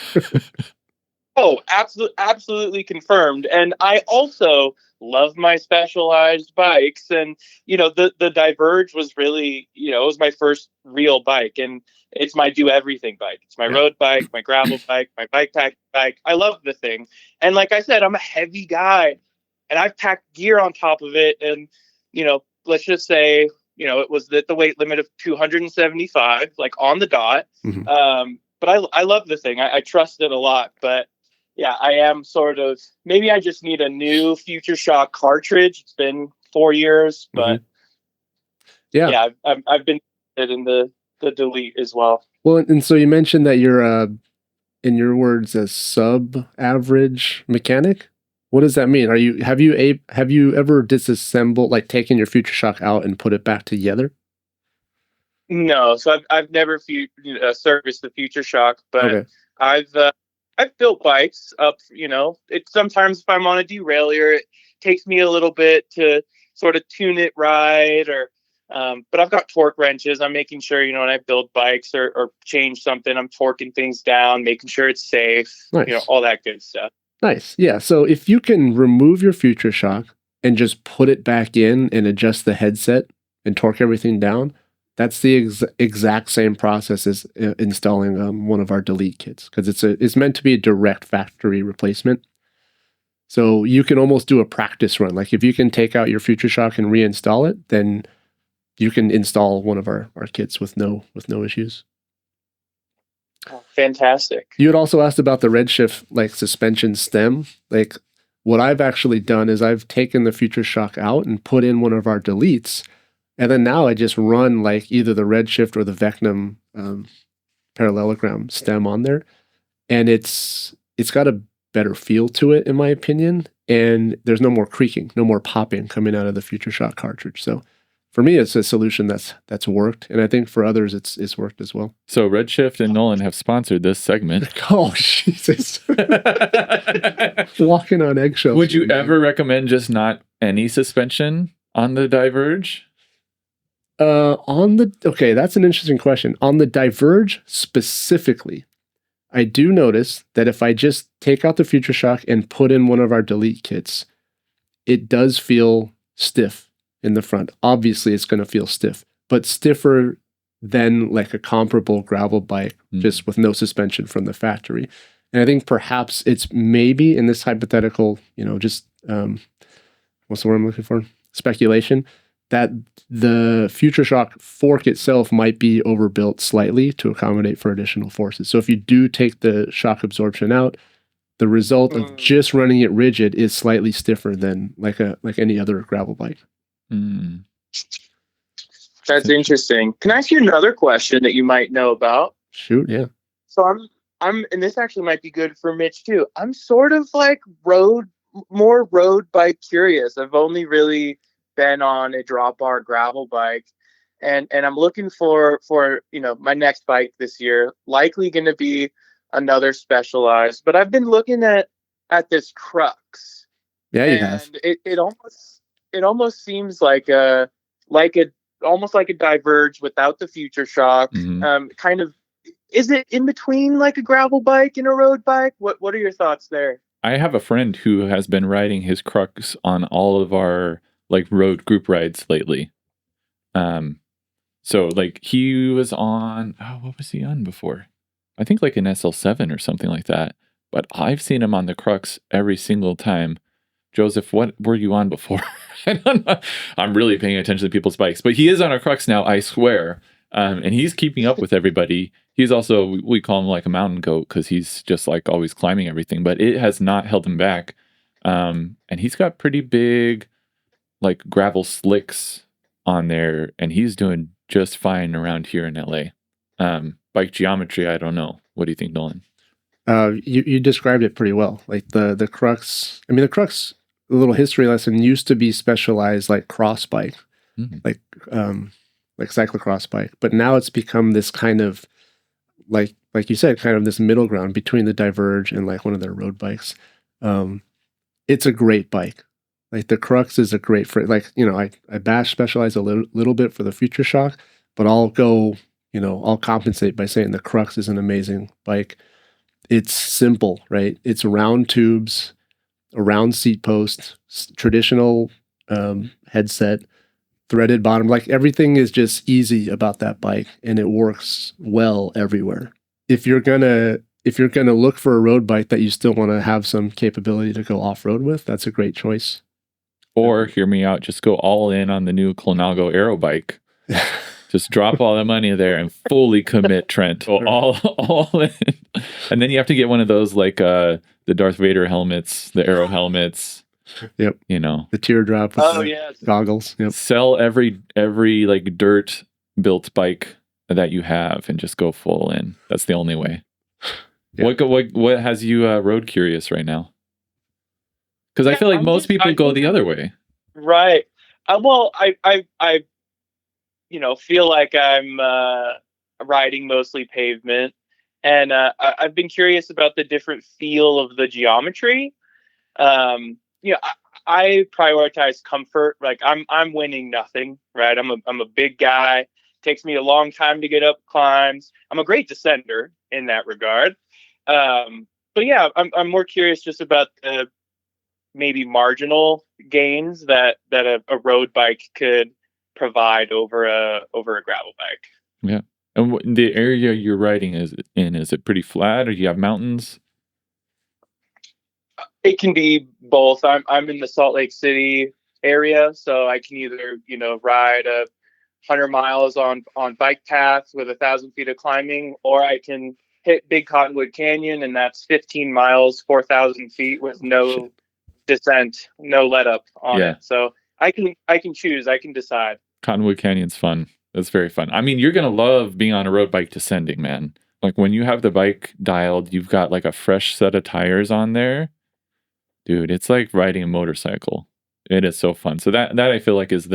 Oh, absolutely confirmed. And I also love my Specialized bikes. And, the Diverge was really, it was my first real bike. And it's my do everything bike. It's my road bike, my gravel bike, my bike pack bike. I love the thing. And like I said, I'm a heavy guy and I've packed gear on top of it. And, let's just say, it was the weight limit of 275, like on the dot. Mm-hmm. But I love the thing. I trust it a lot. But yeah, I am sort of, maybe I just need a new Future Shock cartridge. It's been 4 years, but I've been in the delete as well. Well, and so you mentioned that you're, in your words, a sub-average mechanic. What does that mean? Have you ever disassembled, like taken your Future Shock out and put it back together? No, so I've never serviced the Future Shock, but I've built bikes up. It sometimes if I'm on a derailleur, it takes me a little bit to sort of tune it right, or but I've got torque wrenches. I'm making sure when I build bikes or change something, I'm torquing things down, making sure it's safe. Nice. All that good stuff. Nice. Yeah. So if you can remove your Future Shock and just put it back in and adjust the headset and torque everything down, that's the exact same process as installing one of our delete kits, because it's meant to be a direct factory replacement. So you can almost do a practice run. Like if you can take out your Future Shock and reinstall it, then you can install one of our kits with no issues. Oh, fantastic. You had also asked about the Redshift like suspension stem. Like what I've actually done is I've taken the Future Shock out and put in one of our deletes. And then now I just run like either the Redshift or the Vecnum parallelogram stem on there. And it's got a better feel to it, in my opinion. And there's no more creaking, no more popping coming out of the Future Shock cartridge. So for me, it's a solution that's worked. And I think for others, it's worked as well. So Redshift and Nolan have sponsored this segment. Oh, Jesus. Walking on eggshells. Would you ever recommend just not any suspension on the Diverge? Okay, that's an interesting question. On the Diverge specifically, I do notice that if I just take out the Future Shock and put in one of our delete kits, it does feel stiff in the front. Obviously, it's going to feel stiff, but stiffer than like a comparable gravel bike, just with no suspension from the factory. And I think perhaps it's maybe in this hypothetical, just what's the word I'm looking for? Speculation, that the Future Shock fork itself might be overbuilt slightly to accommodate for additional forces. So if you do take the shock absorption out, the result of just running it rigid is slightly stiffer than like any other gravel bike. That's interesting. Can I ask you another question that you might know about? Shoot, yeah. So I'm, and this actually might be good for Mitch too. I'm sort of like more road bike curious. I've only really been on a drop bar gravel bike, and I'm looking for my next bike this year. Likely going to be another Specialized, but I've been looking at this Crux. Yeah, you have. It almost seems like almost like a Diverge without the Future Shock. Kind of, is it in between like a gravel bike and a road bike? What are your thoughts there? I have a friend who has been riding his Crux on all of our like road group rides lately. So like he was on, what was he on before? I think like an SL7 or something like that. But I've seen him on the Crux every single time. Joseph, what were you on before? I don't know. I'm really paying attention to people's bikes, but he is on a Crux now, I swear. And he's keeping up with everybody. He's also, we call him like a mountain goat because he's just like always climbing everything, but it has not held him back. And he's got pretty big like gravel slicks on there, and he's doing just fine around here in LA. Bike geometry, I don't know. What do you think, Nolan? You described it pretty well. Like the Crux. I mean, the Crux. A little history lesson used to be specialized like cross bike, like cyclocross bike, but now it's become this kind of like you said, kind of this middle ground between the Diverge and like one of their road bikes. It's a great bike. Like the Crux is a great for like, you know, I bash specialize a little bit for the Future Shock, but I'll go, you know, I'll compensate by saying the Crux is an amazing bike. It's simple, right? It's round tubes, a round seat post, traditional headset, threaded bottom. Like everything is just easy about that bike, and it works well everywhere. If you're gonna look for a road bike that you still want to have some capability to go off road with, that's a great choice. Or hear me out, just go all in on the new Clonago Aero bike. Just drop all the money there and fully commit, Trent. Go all in. And then you have to get one of those like the Darth Vader helmets, the Aero helmets. Yep. You know. The teardrop goggles. Yep. Sell every like dirt built bike that you have and just go full in. That's the only way. Yep. What has you road curious right now? Because I feel like most people go the other way. Right. Well, I you know, feel like I'm riding mostly pavement, and I've been curious about the different feel of the geometry. You know, I prioritize comfort. Like I'm winning nothing, right? I'm a big guy. Takes me a long time to get up climbs. I'm a great descender in that regard. But yeah, I'm more curious just about the maybe marginal gains that a road bike could provide over a gravel bike. Yeah. And the area you're riding is it pretty flat, or do you have mountains? It can be both. I'm in the Salt Lake City area, so I can either, you know, ride 100 miles on bike paths with 1,000 feet of climbing, or I can hit Big Cottonwood Canyon, and that's 15 miles, 4,000 feet with no descent, no let up on it. So I can choose. I can decide. Cottonwood Canyon's fun. That's very fun. I mean, you're gonna love being on a road bike descending, man. Like when you have the bike dialed, you've got like a fresh set of tires on there. Dude, it's like riding a motorcycle. It is so fun. So that I feel like is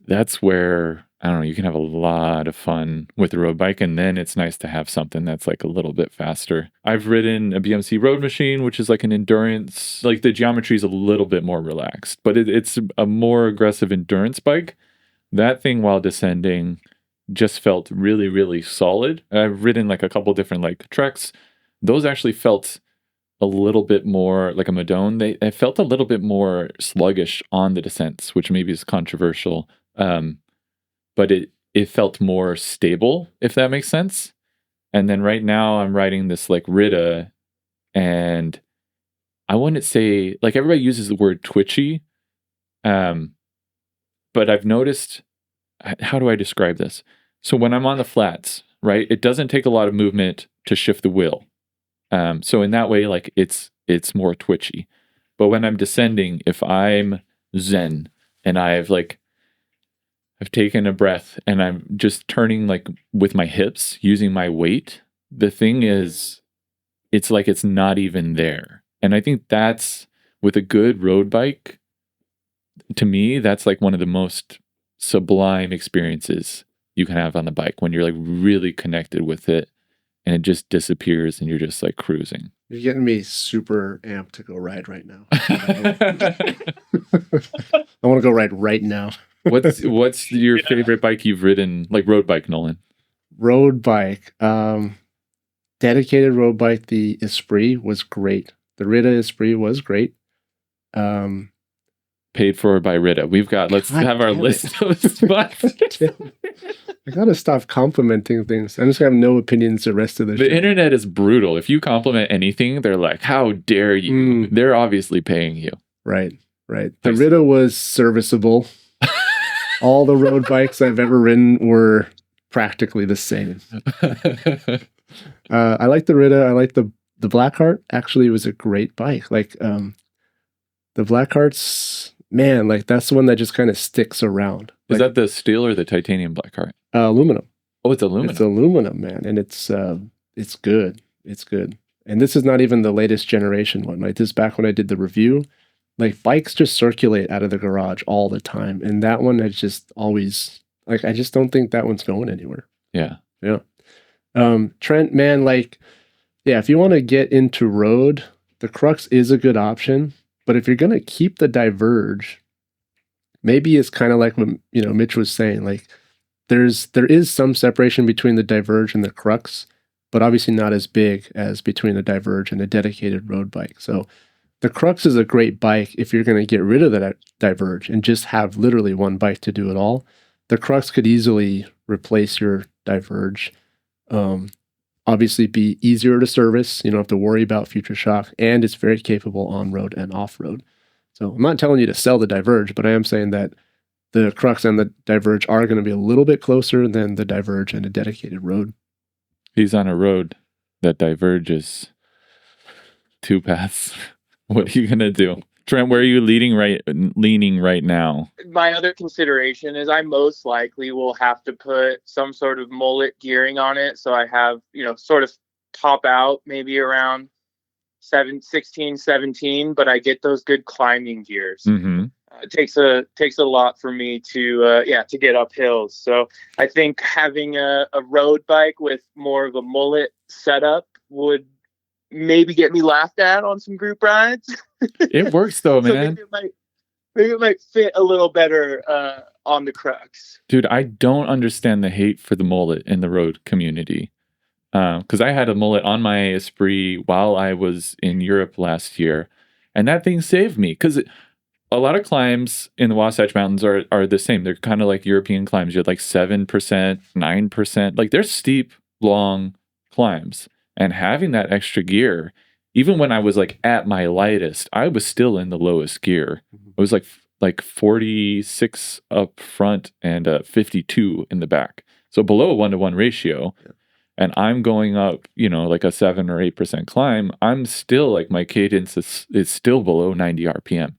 that's where, I don't know, you can have a lot of fun with the road bike, and then it's nice to have something that's like a little bit faster. I've ridden a BMC road machine, which is like an endurance, like the geometry is a little bit more relaxed, but it's a more aggressive endurance bike. That thing while descending just felt really, really solid. I've ridden like a couple different like treks. Those actually felt a little bit more like a Madone. They felt a little bit more sluggish on the descents, which maybe is controversial. But it felt more stable, if that makes sense. And then right now I'm riding this like Rita, and I wouldn't say, like everybody uses the word twitchy, but I've noticed, how do I describe this? So when I'm on the flats, right, it doesn't take a lot of movement to shift the wheel. So in that way, like it's more twitchy. But when I'm descending, if I'm zen and I've taken a breath and I'm just turning like with my hips, using my weight, the thing is, it's like it's not even there. And I think that's, with a good road bike, to me, that's like one of the most sublime experiences you can have on the bike, when you're like really connected with it and it just disappears and you're just like cruising. You're getting me super amped to go ride right now. I want to go ride right now. What's your favorite bike you've ridden, like road bike, Nolan? Road bike. Dedicated road bike, the Esprit was great. The Rita Esprit was great. Paid for by Rita. Let's have our list of spots. I gotta stop complimenting things. I'm just gonna have no opinions the rest of the show. The internet is brutal. If you compliment anything, they're like, how dare you? They're obviously paying you. Right. The Rita was serviceable. All the road bikes I've ever ridden were practically the same. I like the Rita. I like the Blackheart. Actually, was a great bike. Like the Blackheart's man, like that's the one that just kind of sticks around. Is Like, that the steel or the titanium black cart? aluminum? Oh, it's aluminum. It's aluminum, man, and it's good. It's good. And this is not even the latest generation one. Like this back when I did the review, like bikes just circulate out of the garage all the time, and that one has just always like I just don't think that one's going anywhere. Yeah. Yeah. Trent, man, like, yeah, if you want to get into road, the Crux is a good option. But if you're gonna keep the Diverge, maybe it's kind of like what Mitch was saying. Like, there is some separation between the Diverge and the Crux, but obviously not as big as between the Diverge and a dedicated road bike. So the Crux is a great bike if you're going to get rid of the Diverge and just have literally one bike to do it all. The Crux could easily replace your Diverge. Obviously be easier to service. You don't have to worry about future shock, and it's very capable on road and off road. So I'm not telling you to sell the Diverge, but I am saying that the Crux and the Diverge are going to be a little bit closer than the Diverge and a dedicated road. He's on a road that diverges 2 paths. What are you gonna do, Trent? Where are you leaning right now? My other consideration is I most likely will have to put some sort of mullet gearing on it, so I have sort of top out maybe around 16, 17, but I get those good climbing gears. Mm-hmm. It takes a lot for me to get up hills. So I think having a road bike with more of a mullet setup would maybe get me laughed at on some group rides. It works though, So man. maybe it might fit a little better on the Crux. Dude, I don't understand the hate for the mullet in the road community. Because I had a mullet on my Esprit while I was in Europe last year, and that thing saved me. Because a lot of climbs in the Wasatch Mountains are the same. They're kind of like European climbs. You had like 7%, 9%. Like they're steep, long climbs. And having that extra gear, even when I was like at my lightest, I was still in the lowest gear. It was like 46 up front and 52 in the back. So below a 1-to-1 ratio. Yeah. And I'm going up, like a 7 or 8% climb. I'm still like my cadence is still below 90 RPM.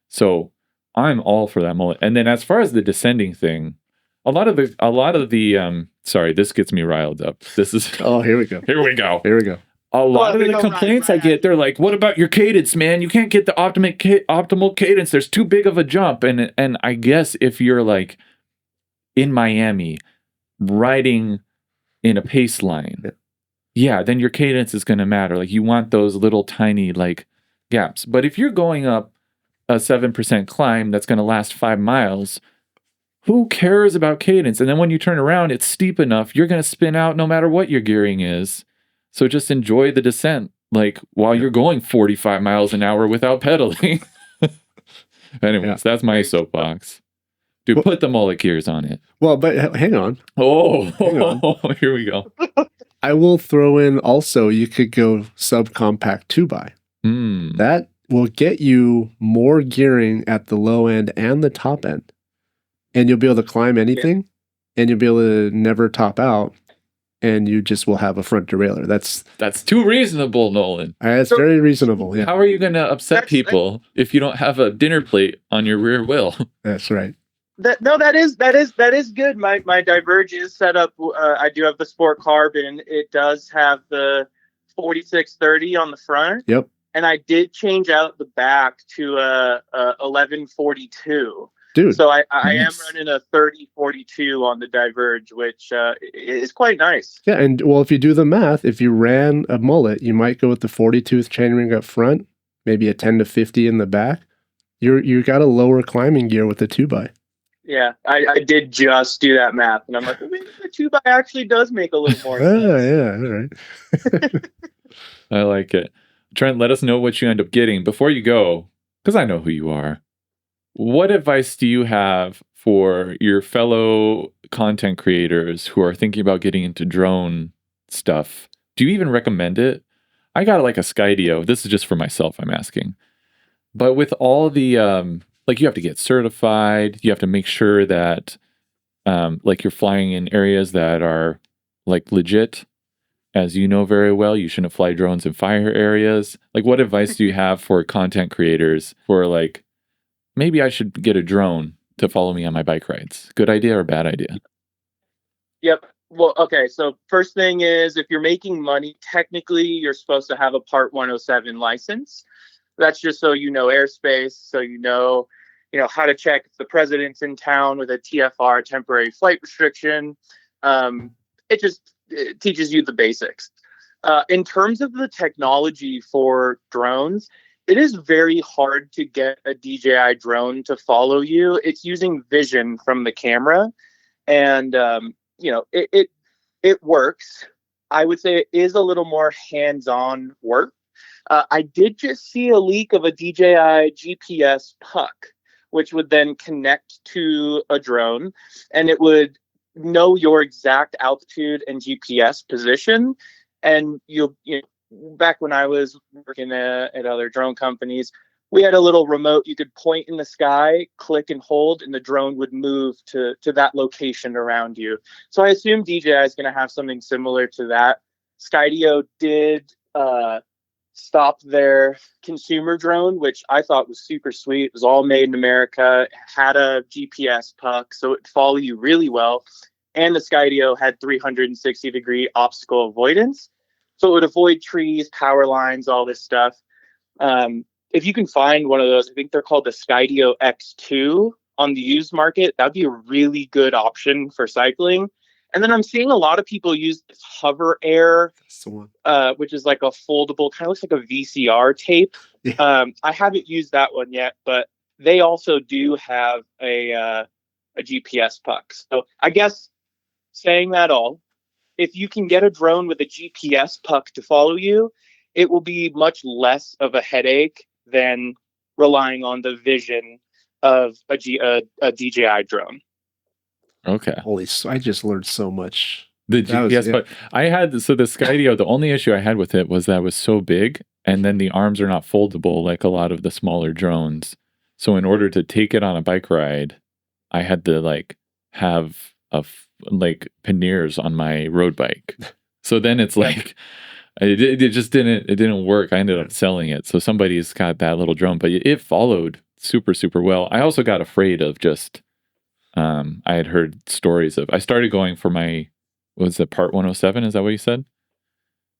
So I'm all for that mullet. And then as far as the descending thing, a lot of the sorry, this gets me riled up. This is here we go. Here we go. A lot of the complaints I get, they're like, "What about your cadence, man? You can't get the optimal cadence. There's too big of a jump." And I guess if you're like in Miami riding in a pace line, yeah, then your cadence is going to matter. Like you want those little tiny like gaps. But if you're going up a 7% climb that's going to last 5 miles, who cares about cadence? And then when you turn around, it's steep enough, you're going to spin out no matter what your gearing is. So just enjoy the descent, like while you're going 45 miles an hour without pedaling. Anyways, that's my soapbox. Dude, put the mullet gears on it. Well, but hang on. Hang on. Here we go. I will throw in also, you could go subcompact 2x. That will get you more gearing at the low end and the top end. And you'll be able to climb anything, and you'll be able to never top out, and you just will have a front derailleur. That's too reasonable, Nolan. That's very reasonable. Yeah. How are you going to upset people if you don't have a dinner plate on your rear wheel? That's right. That is good. My Diverge is set up. I do have the Sport Carbon. It does have the 4630 on the front. Yep. And I did change out the back to a 1142. Dude, so I am running a 3042 on the Diverge, which is quite nice. Yeah, and well, if you do the math, if you ran a mullet, you might go with the 40-tooth chainring up front, maybe a 10 to 50 in the back. You got a lower climbing gear with the 2x. Yeah, I did just do that math, and I'm like, maybe the 2x actually does make a little more sense. Yeah, all right. I like it. Trent, let us know what you end up getting before you go, because I know who you are. What advice do you have for your fellow content creators who are thinking about getting into drone stuff? Do you even recommend it? I got like a Skydio. This is just for myself, I'm asking. But with all the, like you have to get certified. You have to make sure that like you're flying in areas that are like legit. As you know very well, you shouldn't fly drones in fire areas. Like what advice do you have for content creators for like maybe I should get a drone to follow me on my bike rides. Good idea or bad idea? Yep. Well, okay. So first thing is, if you're making money, technically you're supposed to have a Part 107 license. That's just so you know airspace, so you know how to check if the president's in town with a TFR, temporary flight restriction. It teaches you the basics. In terms of the technology for drones, it is very hard to get a DJI drone to follow you. It's using vision from the camera, and it works. I would say it is a little more hands-on work. I did just see a leak of a DJI GPS puck, which would then connect to a drone, and it would know your exact altitude and GPS position. And back when I was working at other drone companies, we had a little remote you could point in the sky, click and hold, and the drone would move to that location around you. So I assume DJI is going to have something similar to that. Skydio did stop their consumer drone, which I thought was super sweet. It was all made in America, had a GPS puck, so it follow you really well. And the Skydio had 360-degree obstacle avoidance. So it would avoid trees, power lines, all this stuff. If you can find one of those, I think they're called the Skydio X2 on the used market. That'd be a really good option for cycling. And then I'm seeing a lot of people use this Hover Air, which is like a foldable, kind of looks like a VCR tape. Yeah. I haven't used that one yet, but they also do have a GPS puck. So I guess saying that all, if you can get a drone with a GPS puck to follow you, it will be much less of a headache than relying on the vision of a DJI drone. Okay. I just learned so much. The GPS, but I had the Skydio. The only issue I had with it was that it was so big, and then the arms are not foldable like a lot of the smaller drones. So in order to take it on a bike ride, I had to have panniers on my road bike. So then it's it just didn't work. I ended up selling it. So somebody's got that little drone, but it followed super, super well. I also got afraid of just. I had heard stories of. I started going for my. Was it Part 107? Is that what you said?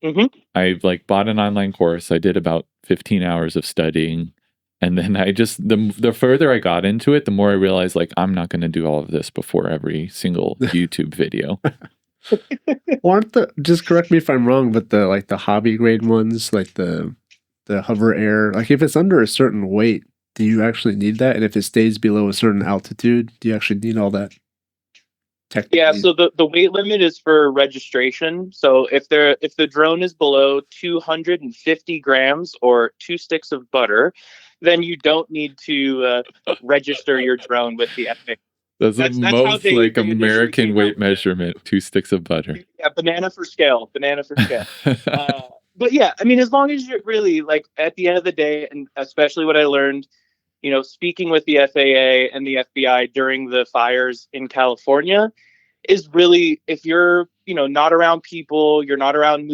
Mm-hmm. I bought an online course. I did about 15 hours of studying, and then I just the further I got into it, the more I realized I'm not going to do all of this before every single YouTube video. Well, just correct me if I'm wrong, but the hobby grade ones, the Hover Air, if it's under a certain weight, do you actually need that? And if it stays below a certain altitude, do you actually need all that? Yeah, so the weight limit is for registration. So if the drone is below 250 grams or 2 sticks of butter, then you don't need to register your drone with the FAA. That's most American weight measurement, 2 sticks of butter. Yeah, banana for scale. But yeah, I mean, as long as you're really at the end of the day, and especially what I learned, speaking with the FAA and the FBI during the fires in California, is really, if you're, not around people, you're not around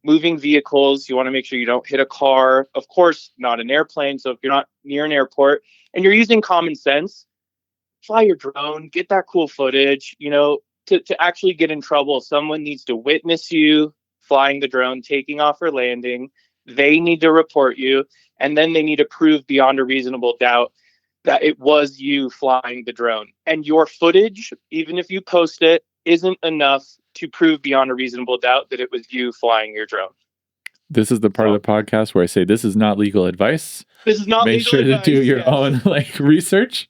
moving vehicles, you want to make sure you don't hit a car, of course, not an airplane. So if you're not near an airport and you're using common sense, fly your drone, get that cool footage. To actually get in trouble, someone needs to witness you flying the drone, taking off or landing. They need to report you, and then they need to prove beyond a reasonable doubt that it was you flying the drone. And your footage, even if you post it, isn't enough to prove beyond a reasonable doubt that it was you flying your drone. This is the part of the podcast where I say this is not legal advice. This is not Make legal sure advice, to do your own research.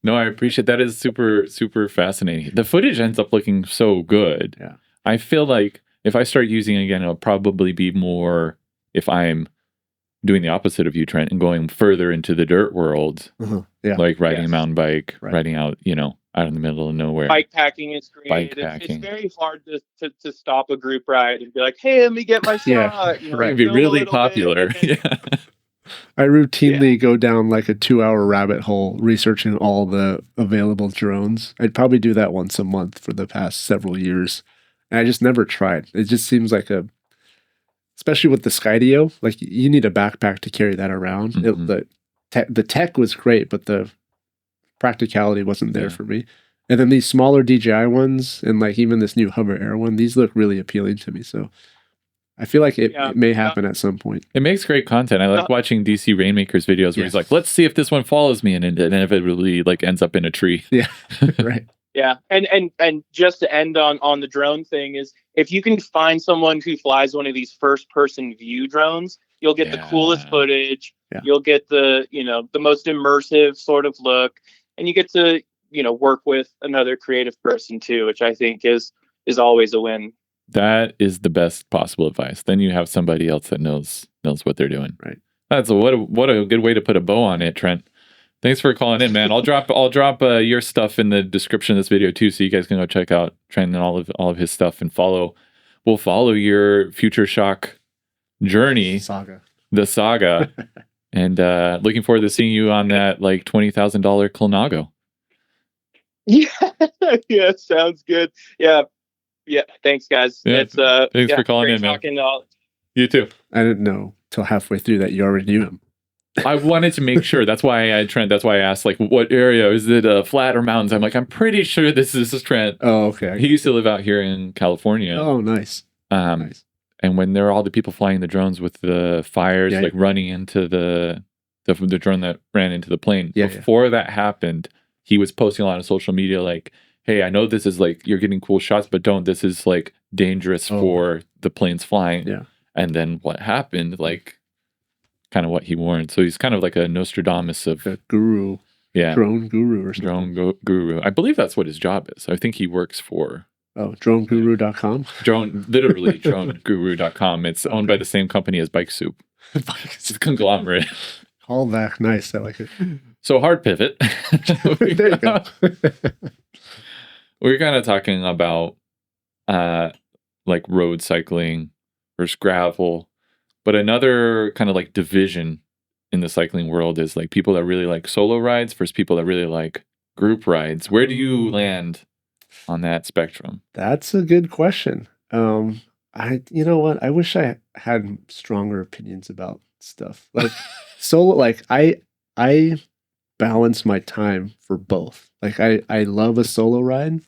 No, I appreciate that. Is super, super fascinating. The footage ends up looking so good. Yeah. I feel like if I start using it again, it'll probably be more if I'm doing the opposite of you, Trent, and going further into the dirt world, like riding a mountain bike, riding out, out in the middle of nowhere. Bike packing is great. It's very hard to stop a group ride and be like, hey, let me get my shot. It'd be really popular. I routinely go down a 2-hour rabbit hole researching all the available drones. I'd probably do that once a month for the past several years. And I just never tried. It just seems especially with the Skydio, you need a backpack to carry that around. Mm-hmm. the tech was great, but the practicality wasn't there for me. And then these smaller DJI ones, and like even this new Hover Air one, these look really appealing to me. So I feel like it may happen at some point. It makes great content. I like watching DC Rainmaker's videos where he's like, let's see if this one follows me, and inevitably like ends up in a tree. Yeah, right. Yeah, and just to end on the drone thing is, if you can find someone who flies one of these first-person view drones, you'll get the coolest footage. Yeah. You'll get the the most immersive sort of look, and you get to work with another creative person too, which I think is always a win. That is the best possible advice. Then you have somebody else that knows what they're doing. Right. That's what a good way to put a bow on it, Trent. Thanks for calling in, man. I'll drop your stuff in the description of this video too, so you guys can go check out Trent and all of his stuff and we'll follow your Future Shock journey, the saga, and looking forward to seeing you on that like $20,000 Colnago. Yeah, sounds good. Yeah. Thanks, guys. Yeah, It's thanks for calling in, man. You too. I didn't know till halfway through that you already knew him. I wanted to make sure. That's why I asked, like, what area? Is it flat or mountains? I'm like, I'm pretty sure this is Trent. Oh, okay. He used to live out here in California. Oh, nice. Nice. And when there were all the people flying the drones with the fires, like running into the drone that ran into the plane. Before that happened, he was posting a lot on social media, like, hey, I know this is like, you're getting cool shots, but this is like dangerous for the planes flying. Yeah. And then what happened, like, kind of what he warned. So he's kind of like a Nostradamus of a guru. Yeah. Drone guru or something. Drone guru. I believe that's what his job is. I think he works for droneguru.com. Literally droneguru.com. It's owned by the same company as Bike Soup. It's a conglomerate. Call back. Nice. I like it. So hard pivot. There you go. We're kind of talking about like road cycling versus gravel. But another kind of like division in the cycling world is like people that really like solo rides versus people that really like group rides. Where do you land on that spectrum? That's a good question. You know what? I wish I had stronger opinions about stuff. Like solo, like I balance my time for both. Like I love a solo ride,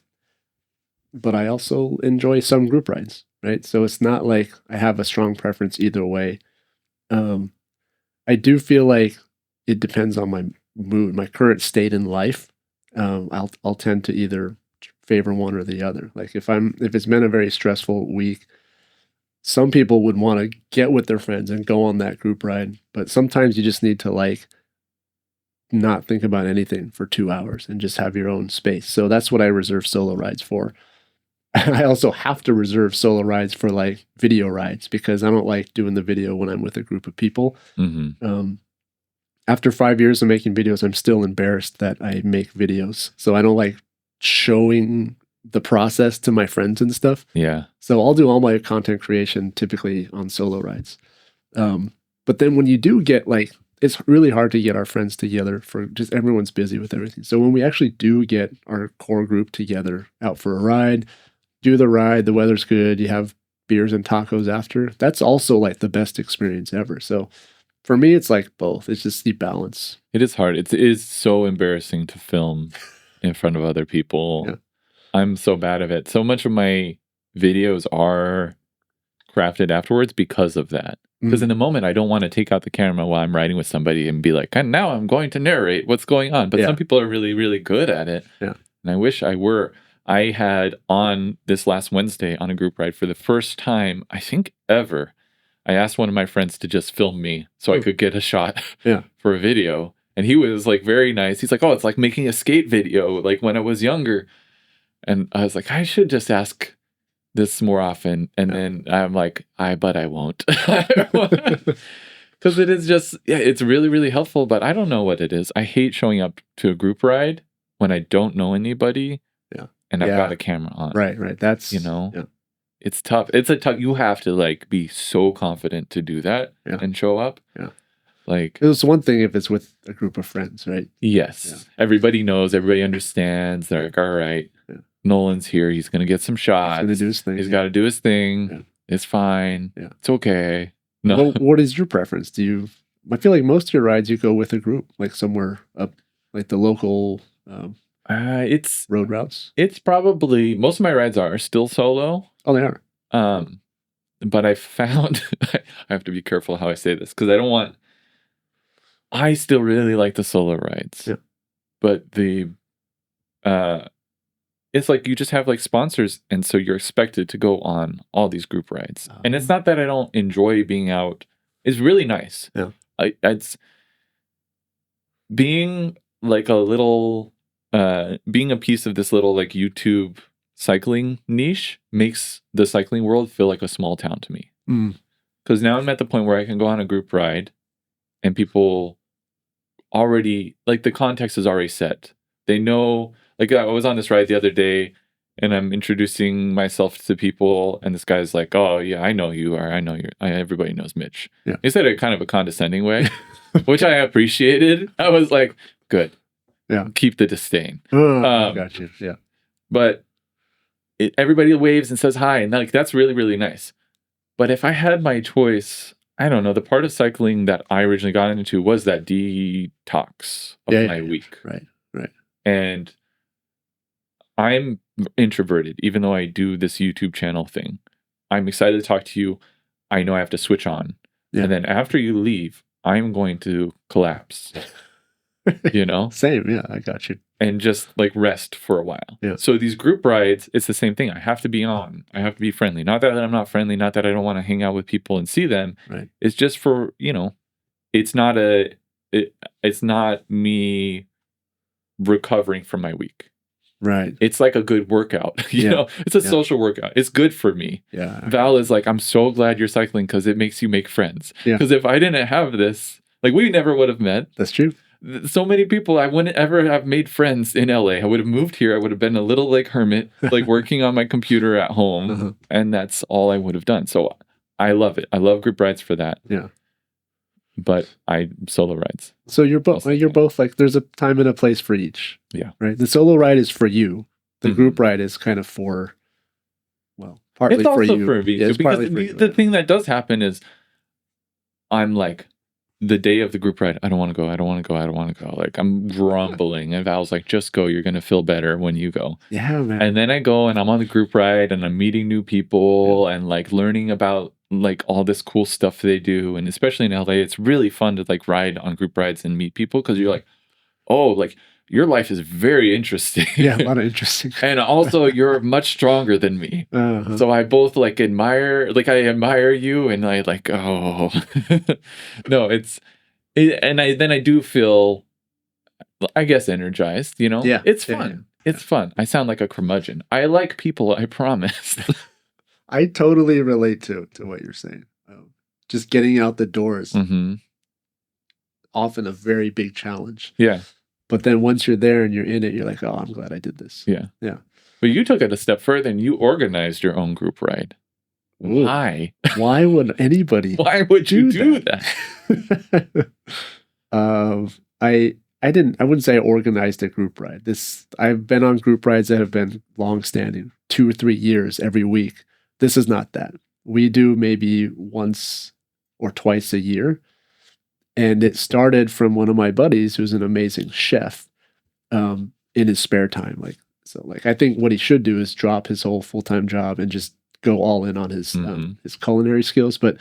but I also enjoy some group rides. Right. So it's not like I have a strong preference either way. I do feel like it depends on my mood, my current state in life. I'll tend to either favor one or the other. Like if it's been a very stressful week, some people would want to get with their friends and go on that group ride. But sometimes you just need to like not think about anything for 2 hours and just have your own space. So that's what I reserve solo rides for. I also have to reserve solo rides for like video rides because I don't like doing the video when I'm with a group of people. Mm-hmm. After 5 years of making videos, I'm still embarrassed that I make videos. So I don't like showing the process to my friends and stuff. Yeah. So I'll do all my content creation typically on solo rides. But then when you do get like, it's really hard to get our friends together for just everyone's busy with everything. So when we actually do get our core group together out for a ride, do the ride, the weather's good, you have beers and tacos after, that's also like the best experience ever. So for me, it's like both. It's just the balance. It is hard. It is so embarrassing to film in front of other people. Yeah. I'm so bad at it. So much of my videos are crafted afterwards because of that. Because in the moment, I don't want to take out the camera while I'm riding with somebody and be like, and now I'm going to narrate what's going on. But some people are really, really good at it. Yeah. And I wish I were. I had on this last Wednesday on a group ride for the first time, I think ever, I asked one of my friends to just film me so I could get a shot for a video. And he was like very nice. He's like, oh, it's like making a skate video like when I was younger. And I was like, I should just ask this more often. And then I'm like, but I won't. Because it is just, it's really, really helpful. But I don't know what it is. I hate showing up to a group ride when I don't know anybody. And I've got a camera on. Right. That's, it's tough. You have to like be so confident to do that and show up. Yeah. Like, it was one thing if it's with a group of friends, right? Yes. Yeah. Everybody knows, everybody understands. They're like, all right, Nolan's here. He's going to get some shots. He's going to do his thing. He's got to do his thing. Yeah. It's fine. Yeah. It's okay. No. What is your preference? Do you I feel like most of your rides you go with a group, like somewhere up, like the local It's road routes. it's probably most of my rides are still solo. Oh, they are. But I found I have to be careful how I say this because I still really like the solo rides. Yeah. But it's like you just have like sponsors, and so you're expected to go on all these group rides. And it's not that I don't enjoy being out. It's really nice. Yeah. It's being like a little being a piece of this little like YouTube cycling niche makes the cycling world feel like a small town to me. Because now I'm at the point where I can go on a group ride and people already, like the context is already set. They know, like I was on this ride the other day and I'm introducing myself to people and this guy's like, oh yeah, I know you are. I know everybody knows Mitch. Yeah. He said it kind of a condescending way, which I appreciated. I was like, good. Yeah. Keep the disdain. Got you. Yeah. But everybody waves and says hi, and like that's really, really nice. But if I had my choice, I don't know, the part of cycling that I originally got into was that detox of my week. Right. And I'm introverted, even though I do this YouTube channel thing. I'm excited to talk to you. I know I have to switch on. Yeah. And then after you leave, I'm going to collapse. You know? Same. Yeah, I got you. And just like rest for a while. Yeah. So these group rides, it's the same thing. I have to be on. I have to be friendly. Not that I'm not friendly, not that I don't want to hang out with people and see them. Right. It's just for, it's not me recovering from my week. Right. It's like a good workout. You know, it's a social workout. It's good for me. Yeah. Val is like, I'm so glad you're cycling because it makes you make friends. Yeah. Because if I didn't have this, like we never would have met. That's true. So many people, I wouldn't ever have made friends in LA. I would have moved here. I would have been a little like hermit, like working on my computer at home. And that's all I would have done. So I love it. I love group rides for that. Yeah. But solo rides. So you're both like, there's a time and a place for each. Yeah. Right. The solo ride is for you. The group ride is kind of for, partly it's also for you. For me. Yeah, because the thing that does happen is I'm like, the day of the group ride, I don't want to go. Like I'm grumbling. And Val's like, just go. You're going to feel better when you go. Yeah, man. And then I go and I'm on the group ride and I'm meeting new people and like learning about like all this cool stuff they do. And especially in LA, it's really fun to like ride on group rides and meet people because you're like, oh, like your life is very interesting. Yeah, a lot of interesting. And also you're much stronger than me. So I both like admire you and I like, oh no, then I do feel, I guess, energized, Yeah. It's fun. It's fun. I sound like a curmudgeon. I like people, I promise. I totally relate to what you're saying. Just getting out the doors, often a very big challenge. Yeah. But then once you're there and you're in it, you're like, oh, I'm glad I did this. Yeah. Yeah. But you took it a step further and you organized your own group ride. Ooh. Why? Why would anybody? Why would you do that? I wouldn't say I organized a group ride. I've been on group rides that have been long standing, 2 or 3 years every week. This is not that. We do maybe once or twice a year. And it started from one of my buddies who's an amazing chef in his spare time. I think what he should do is drop his whole full-time job and just go all in on his culinary skills. But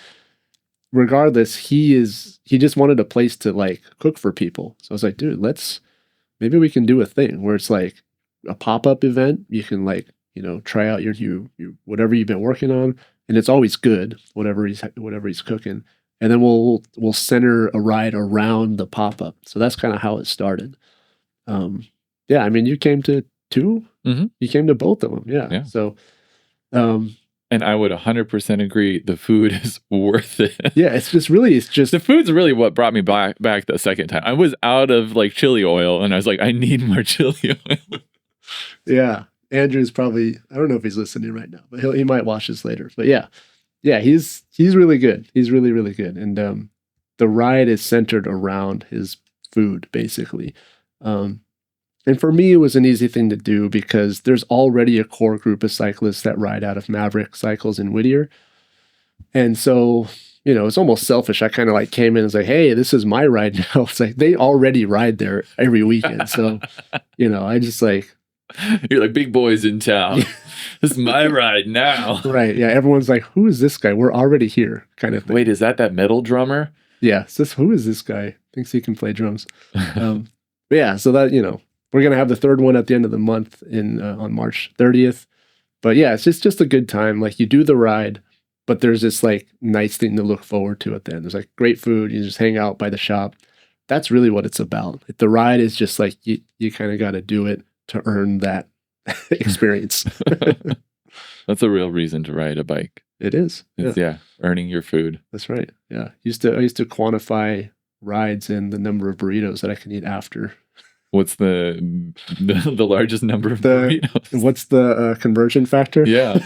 regardless, he just wanted a place to like cook for people. So I was like, dude, maybe we can do a thing where it's like a pop-up event. You can like, try out your whatever you've been working on. And it's always good, whatever he's cooking. And then we'll center a ride around the pop-up. So that's kind of how it started. Yeah, I mean, you came to 2? You came to both of them. Yeah. So, and I would 100% agree. The food is worth it. Yeah, it's just the food's really what brought me back the second time. I was out of like chili oil and I was like, I need more chili oil. Yeah. Andrew's probably, I don't know if he's listening right now, but he might watch this later. But yeah, he's really good. He's really, really good. And the ride is centered around his food, basically. And for me, it was an easy thing to do because there's already a core group of cyclists that ride out of Maverick Cycles in Whittier. And so, it's almost selfish. I kind of like came in and was like, hey, this is my ride now. It's like they already ride there every weekend. So, I just like. You're like, big boys in town. This is my ride now. Right. Yeah. Everyone's like, who is this guy? We're already here, kind of thing. Wait, is that metal drummer? Yeah. Who is this guy? Thinks he can play drums. But yeah. So that, we're going to have the third one at the end of the month on March 30th. But yeah, it's just a good time. Like you do the ride, but there's this like nice thing to look forward to at the end. There's like great food. You just hang out by the shop. That's really what it's about. The ride is just like you kind of got to do it to earn that experience. That's a real reason to ride a bike. It is. It's, earning your food. That's right. Yeah. I used to quantify rides and the number of burritos that I can eat after. What's the largest number of burritos? What's the conversion factor? Yeah.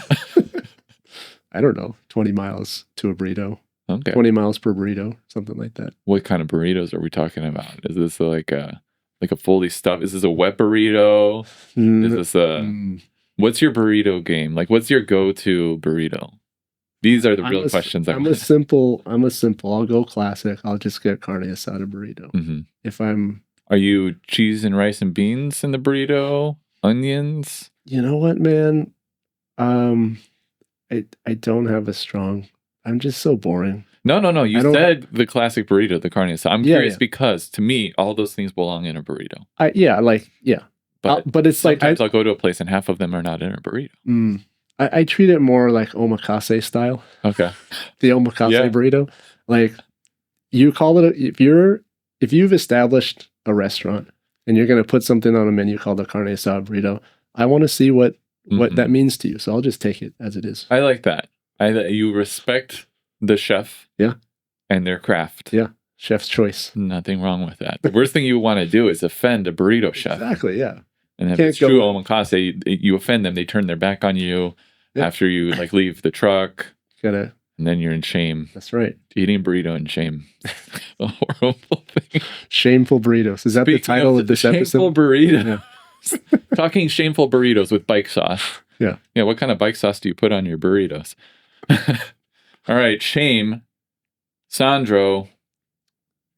I don't know. 20 miles to a burrito. Okay. 20 miles per burrito, something like that. What kind of burritos are we talking about? Is this like a fully stuffed? Is this a wet burrito? Is this what's your burrito game? Like, what's your go-to burrito? These are the real questions. I'm a simple. I'll go classic. I'll just get carne asada burrito. Mm-hmm. Are you cheese and rice and beans in the burrito? Onions? You know what, man? I don't have a strong. I'm just so boring. No. You said the classic burrito, the carne asada. I'm curious because to me, all those things belong in a burrito. But it's like I'll go to a place and half of them are not in a burrito. I treat it more like omakase style. Okay. The omakase burrito. Like you call it if you've established a restaurant and you're going to put something on a menu called a carne asada burrito, I want to see what that means to you. So I'll just take it as it is. I like that. You respect the chef. Yeah. And their craft. Yeah. Chef's choice. Nothing wrong with that. The worst thing you want to do is offend a burrito chef. Exactly, yeah. And if it's true omakase, you offend them, they turn their back on you after you like leave the truck. And then you're in shame. That's right. Eating burrito in shame. A horrible thing. Shameful burritos. Is that the title of this episode? Shameful burrito. Yeah. Talking shameful burritos with bike sauce. Yeah. Yeah. What kind of bike sauce do you put on your burritos? All right. Shame. Sandro.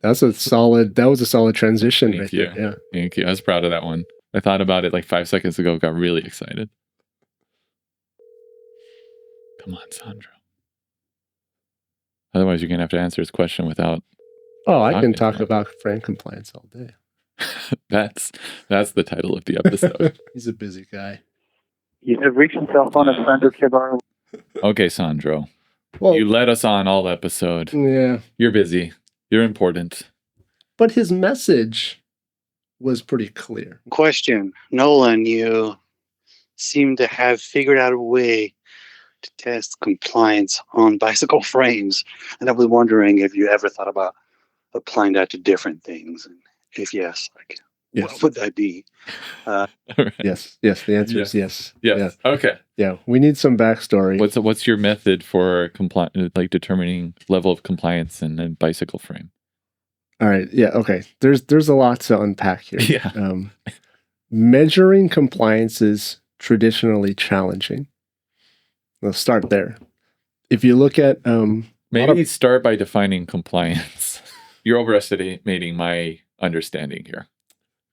That was a solid transition. Thank you. Yeah. Thank you. I was proud of that one. I thought about it like 5 seconds ago. Got really excited. Come on, Sandro. Otherwise, you're going to have to answer his question without. Oh, I can talk about frame compliance all day. That's the title of the episode. He's a busy guy. You have reached yourself on a friend or Kibar. Okay, Sandro. Well, you led us on all episode. Yeah. You're busy. You're important. But his message was pretty clear. Question. Nolan, you seem to have figured out a way to test compliance on bicycle frames. And I was wondering if you ever thought about applying that to different things. And if yes, what would that be? Right. Yes. The answer is yes. Yes. Yeah. Okay. Yeah. We need some backstory. What's your method for determining level of compliance in a bicycle frame? All right. Yeah. Okay. There's a lot to unpack here. Yeah. Measuring compliance is traditionally challenging. Let's start there. If you look at maybe start by defining compliance. You're overestimating my understanding here.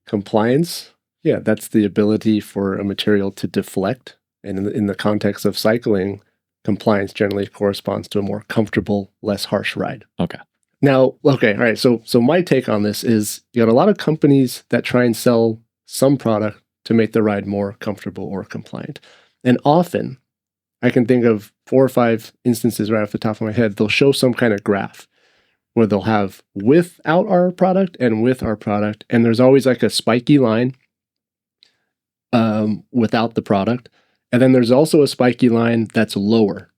Compliance, yeah, that's the ability for a material to deflect. And in the context of cycling, compliance generally corresponds to a more comfortable, less harsh ride. Okay. Now, okay, all right. So my take on this is you got a lot of companies that try and sell some product to make the ride more comfortable or compliant. And often, I can think of 4 or 5 instances right off the top of my head. They'll show some kind of graph where they'll have without our product and with our product. And there's always like a spiky line without the product. And then there's also a spiky line that's lower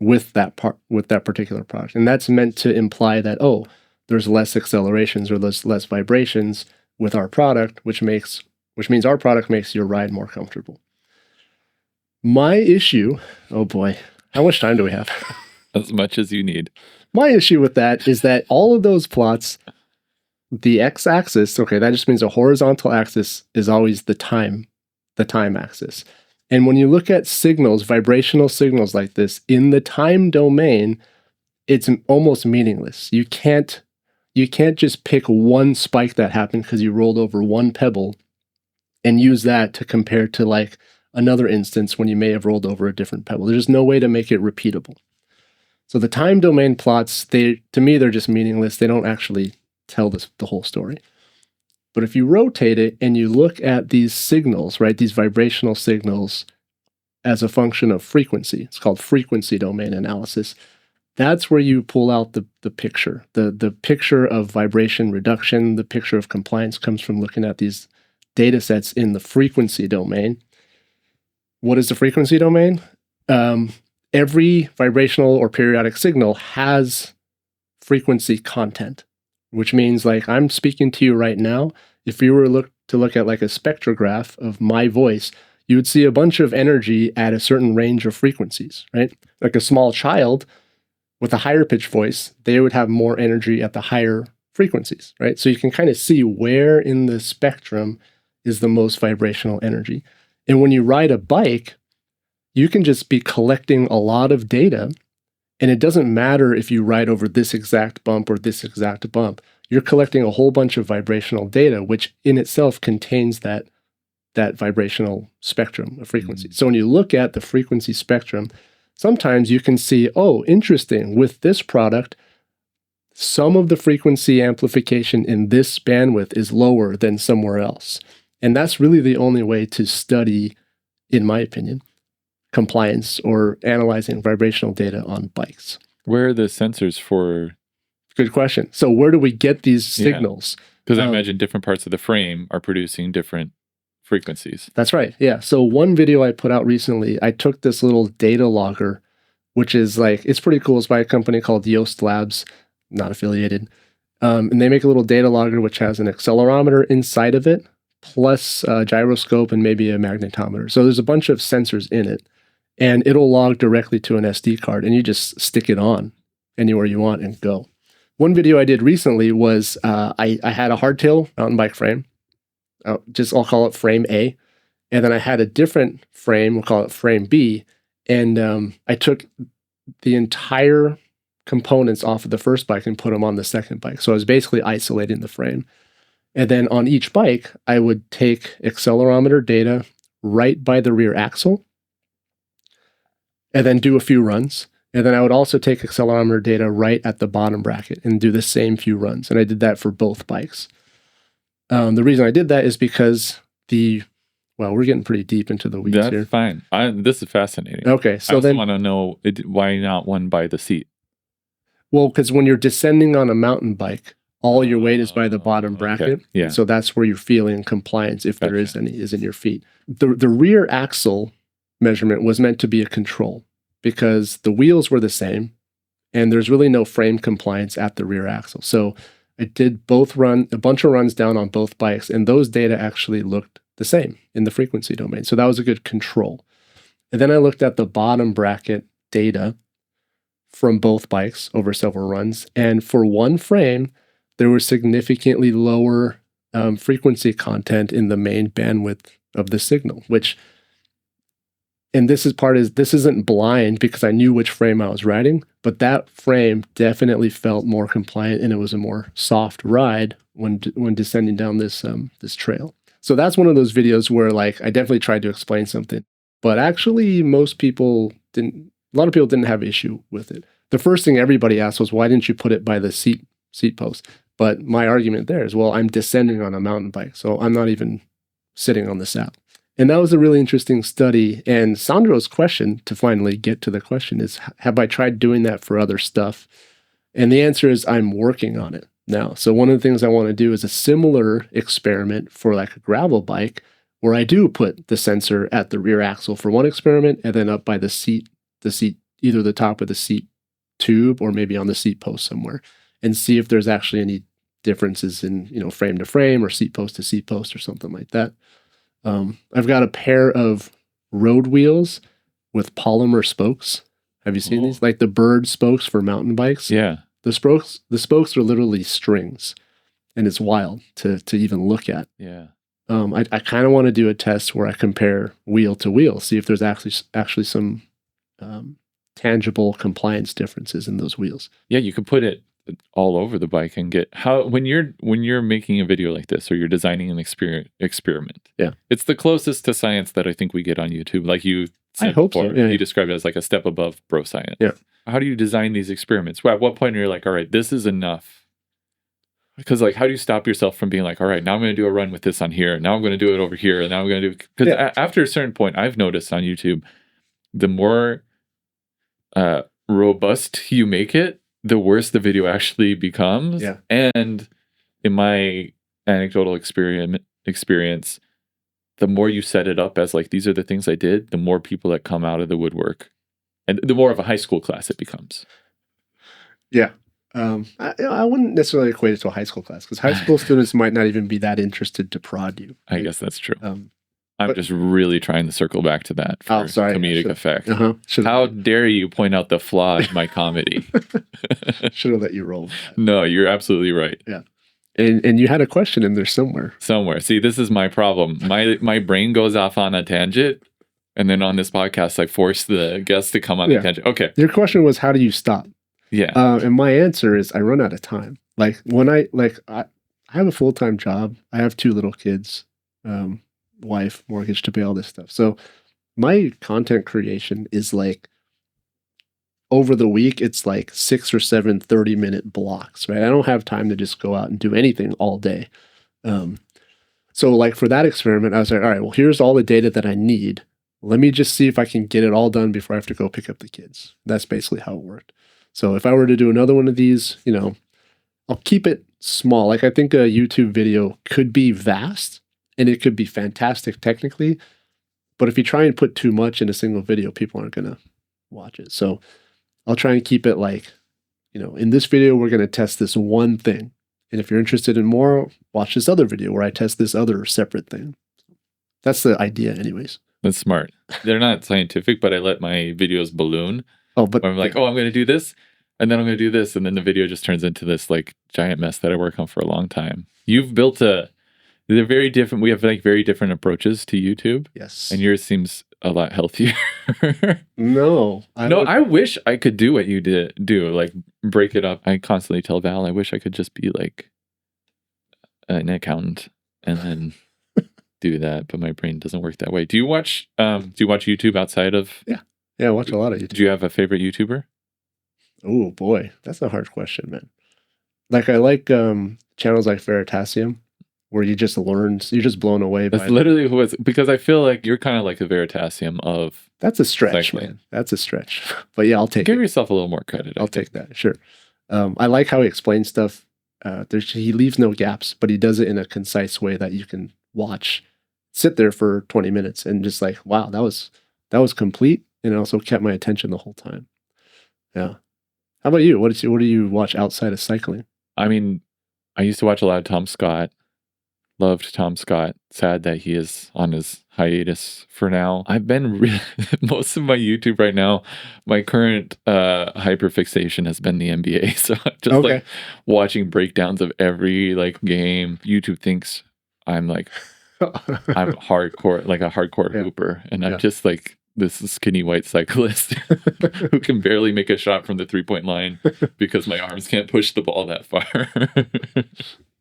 with that particular product. And that's meant to imply that, oh, there's less accelerations or less vibrations with our product, which means our product makes your ride more comfortable. My issue, oh boy, how much time do we have? As much as you need. My issue with that is that all of those plots, the x-axis, okay, that just means a horizontal axis is always the time axis. And when you look at signals, vibrational signals like this, in the time domain, it's almost meaningless. You can't just pick one spike that happened because you rolled over one pebble and use that to compare to like another instance when you may have rolled over a different pebble. There's no way to make it repeatable. So the time domain plots, to me, they're just meaningless. They don't actually tell the whole story. But if you rotate it and you look at these signals, right, these vibrational signals as a function of frequency, it's called frequency domain analysis. That's where you pull out the picture. The picture of vibration reduction, the picture of compliance comes from looking at these data sets in the frequency domain. What is the frequency domain? Every vibrational or periodic signal has frequency content, which means like I'm speaking to you right now. If you were to look at like a spectrograph of my voice, you would see a bunch of energy at a certain range of frequencies, right? Like a small child with a higher pitch voice, they would have more energy at the higher frequencies, right? So you can kind of see where in the spectrum is the most vibrational energy. And when you ride a bike, you can just be collecting a lot of data, and it doesn't matter if you ride over this exact bump or this exact bump. You're collecting a whole bunch of vibrational data, which in itself contains that vibrational spectrum of frequency. So when you look at the frequency spectrum, sometimes you can see, oh, interesting, with this product, some of the frequency amplification in this bandwidth is lower than somewhere else. And that's really the only way to study, in my opinion, compliance or analyzing vibrational data on bikes. Where are the sensors for? Good question. So where do we get these signals? Because I imagine different parts of the frame are producing different frequencies. That's right. Yeah. So one video I put out recently, I took this little data logger, which is like, it's pretty cool. It's by a company called Yoast Labs, not affiliated. And they make a little data logger, which has an accelerometer inside of it, plus a gyroscope and maybe a magnetometer. So there's a bunch of sensors in it, and it'll log directly to an SD card, and you just stick it on anywhere you want and go. One video I did recently was I had a hardtail mountain bike frame. I'll call it frame A. And then I had a different frame, we'll call it frame B. And I took the entire components off of the first bike and put them on the second bike. So I was basically isolating the frame. And then on each bike, I would take accelerometer data right by the rear axle and then do a few runs. And then I would also take accelerometer data right at the bottom bracket and do the same few runs. And I did that for both bikes. The reason I did that is because we're getting pretty deep into the weeds here. That's fine. This is fascinating. Okay, so I want to know why not one by the seat? Well, because when you're descending on a mountain bike, all your weight is by the bottom bracket. Okay. Yeah. So that's where you're feeling compliance, if there is any, is in your feet. The rear axle measurement was meant to be a control because the wheels were the same and there's really no frame compliance at the rear axle. So I did a bunch of runs down on both bikes, and those data actually looked the same in the frequency domain. So that was a good control. And then I looked at the bottom bracket data from both bikes over several runs. And for one frame, there was significantly lower frequency content in the main bandwidth of the signal, and this isn't blind because I knew which frame I was riding, but that frame definitely felt more compliant and it was a more soft ride when descending down this trail. So that's one of those videos where like I definitely tried to explain something, but actually a lot of people didn't have issue with it. The first thing everybody asked was, why didn't you put it by the seat post? But my argument there is, well, I'm descending on a mountain bike, so I'm not even sitting on the saddle. And that was a really interesting study. And Sandro's question, to finally get to the question, is, have I tried doing that for other stuff? And the answer is, I'm working on it now. So one of the things I want to do is a similar experiment for like a gravel bike, where I do put the sensor at the rear axle for one experiment, and then up by the seat, either the top of the seat tube or maybe on the seat post somewhere, and see if there's actually any differences in, frame to frame or seat post to seat post or something like that. I've got a pair of road wheels with polymer spokes. Have you seen these? Like the bird spokes for mountain bikes? Yeah. The spokes are literally strings, and it's wild to even look at. Yeah. I kind of want to do a test where I compare wheel to wheel, see if there's actually some tangible compliance differences in those wheels. Yeah, you could put it all over the bike and get when you're making a video like this or you're designing an experiment. Yeah, it's the closest to science that I think we get on YouTube. Like you said, I hope before, so. Yeah, you described it as like a step above bro science. Yeah. How do you design these experiments? Well, at what point are you like, all right, this is enough? Because like, how do you stop yourself from being like, all right, now I'm going to do a run with this on here. Now I'm going to do it over here. And now I'm going to do, because after a certain point, I've noticed on YouTube, the more robust you make it, the worse the video actually becomes. Yeah. And in my anecdotal experience, the more you set it up as like, these are the things I did, the more people that come out of the woodwork. And the more of a high school class it becomes. Yeah. I wouldn't necessarily equate it to a high school class because high school students might not even be that interested to prod you. Right? I guess that's true. I'm just really trying to circle back to that for comedic effect. How dare you point out the flaw in my comedy? Should have let you roll. No, you're absolutely right. Yeah. And you had a question in there somewhere. See, this is my problem. My brain goes off on a tangent. And then on this podcast, I force the guests to come on a tangent. Okay. Your question was, how do you stop? Yeah. And my answer is, I run out of time. Like when I have a full-time job. I have 2 little kids, wife, mortgage to pay, all this stuff. So my content creation is like, over the week, it's like 6 or 7 30-minute blocks, right? I don't have time to just go out and do anything all day. So like for that experiment, I was like, all right, well, here's all the data that I need. Let me just see if I can get it all done before I have to go pick up the kids. That's basically how it worked. So if I were to do another one of these, I'll keep it small. Like I think a YouTube video could be vast and it could be fantastic technically, but if you try and put too much in a single video, people aren't going to watch it. So I'll try and keep it like, in this video, we're going to test this one thing. And if you're interested in more, watch this other video where I test this other separate thing. That's the idea anyways. That's smart. They're not scientific, but I let my videos balloon. But I'm like, I'm going to do this, and then I'm going to do this, and then the video just turns into this like giant mess that I work on for a long time. You've built they're very different. We have like very different approaches to YouTube. Yes. And yours seems a lot healthier. No. I wish I could do what you do, like break it up. I constantly tell Val, I wish I could just be like an accountant and then do that, but my brain doesn't work that way. Do you watch YouTube outside of? Yeah, I watch a lot of YouTube. Do you have a favorite YouTuber? Oh boy, that's a hard question, man. Like I like channels like Veritasium, where you just learn, you're just blown away by. That's literally who it's, because I feel like you're kind of like a Veritasium of. That's a stretch, cycling. Man. That's a stretch. But yeah, I'll take. Give yourself a little more credit. I'll take that. Sure. I like how he explains stuff. He leaves no gaps, but he does it in a concise way that you can sit there for 20 minutes and just like, wow, that was complete, and also kept my attention the whole time. Yeah. How about you? What do you watch outside of cycling? I mean, I used to watch a lot of Tom Scott. Loved Tom Scott. Sad that he is on his hiatus for now. I've been most of my YouTube right now, my current hyperfixation has been the NBA. So I'm just like watching breakdowns of every like game. YouTube thinks I'm like I'm hardcore, like a hardcore hooper, and I'm just like this skinny white cyclist who can barely make a shot from the 3-point line because my arms can't push the ball that far.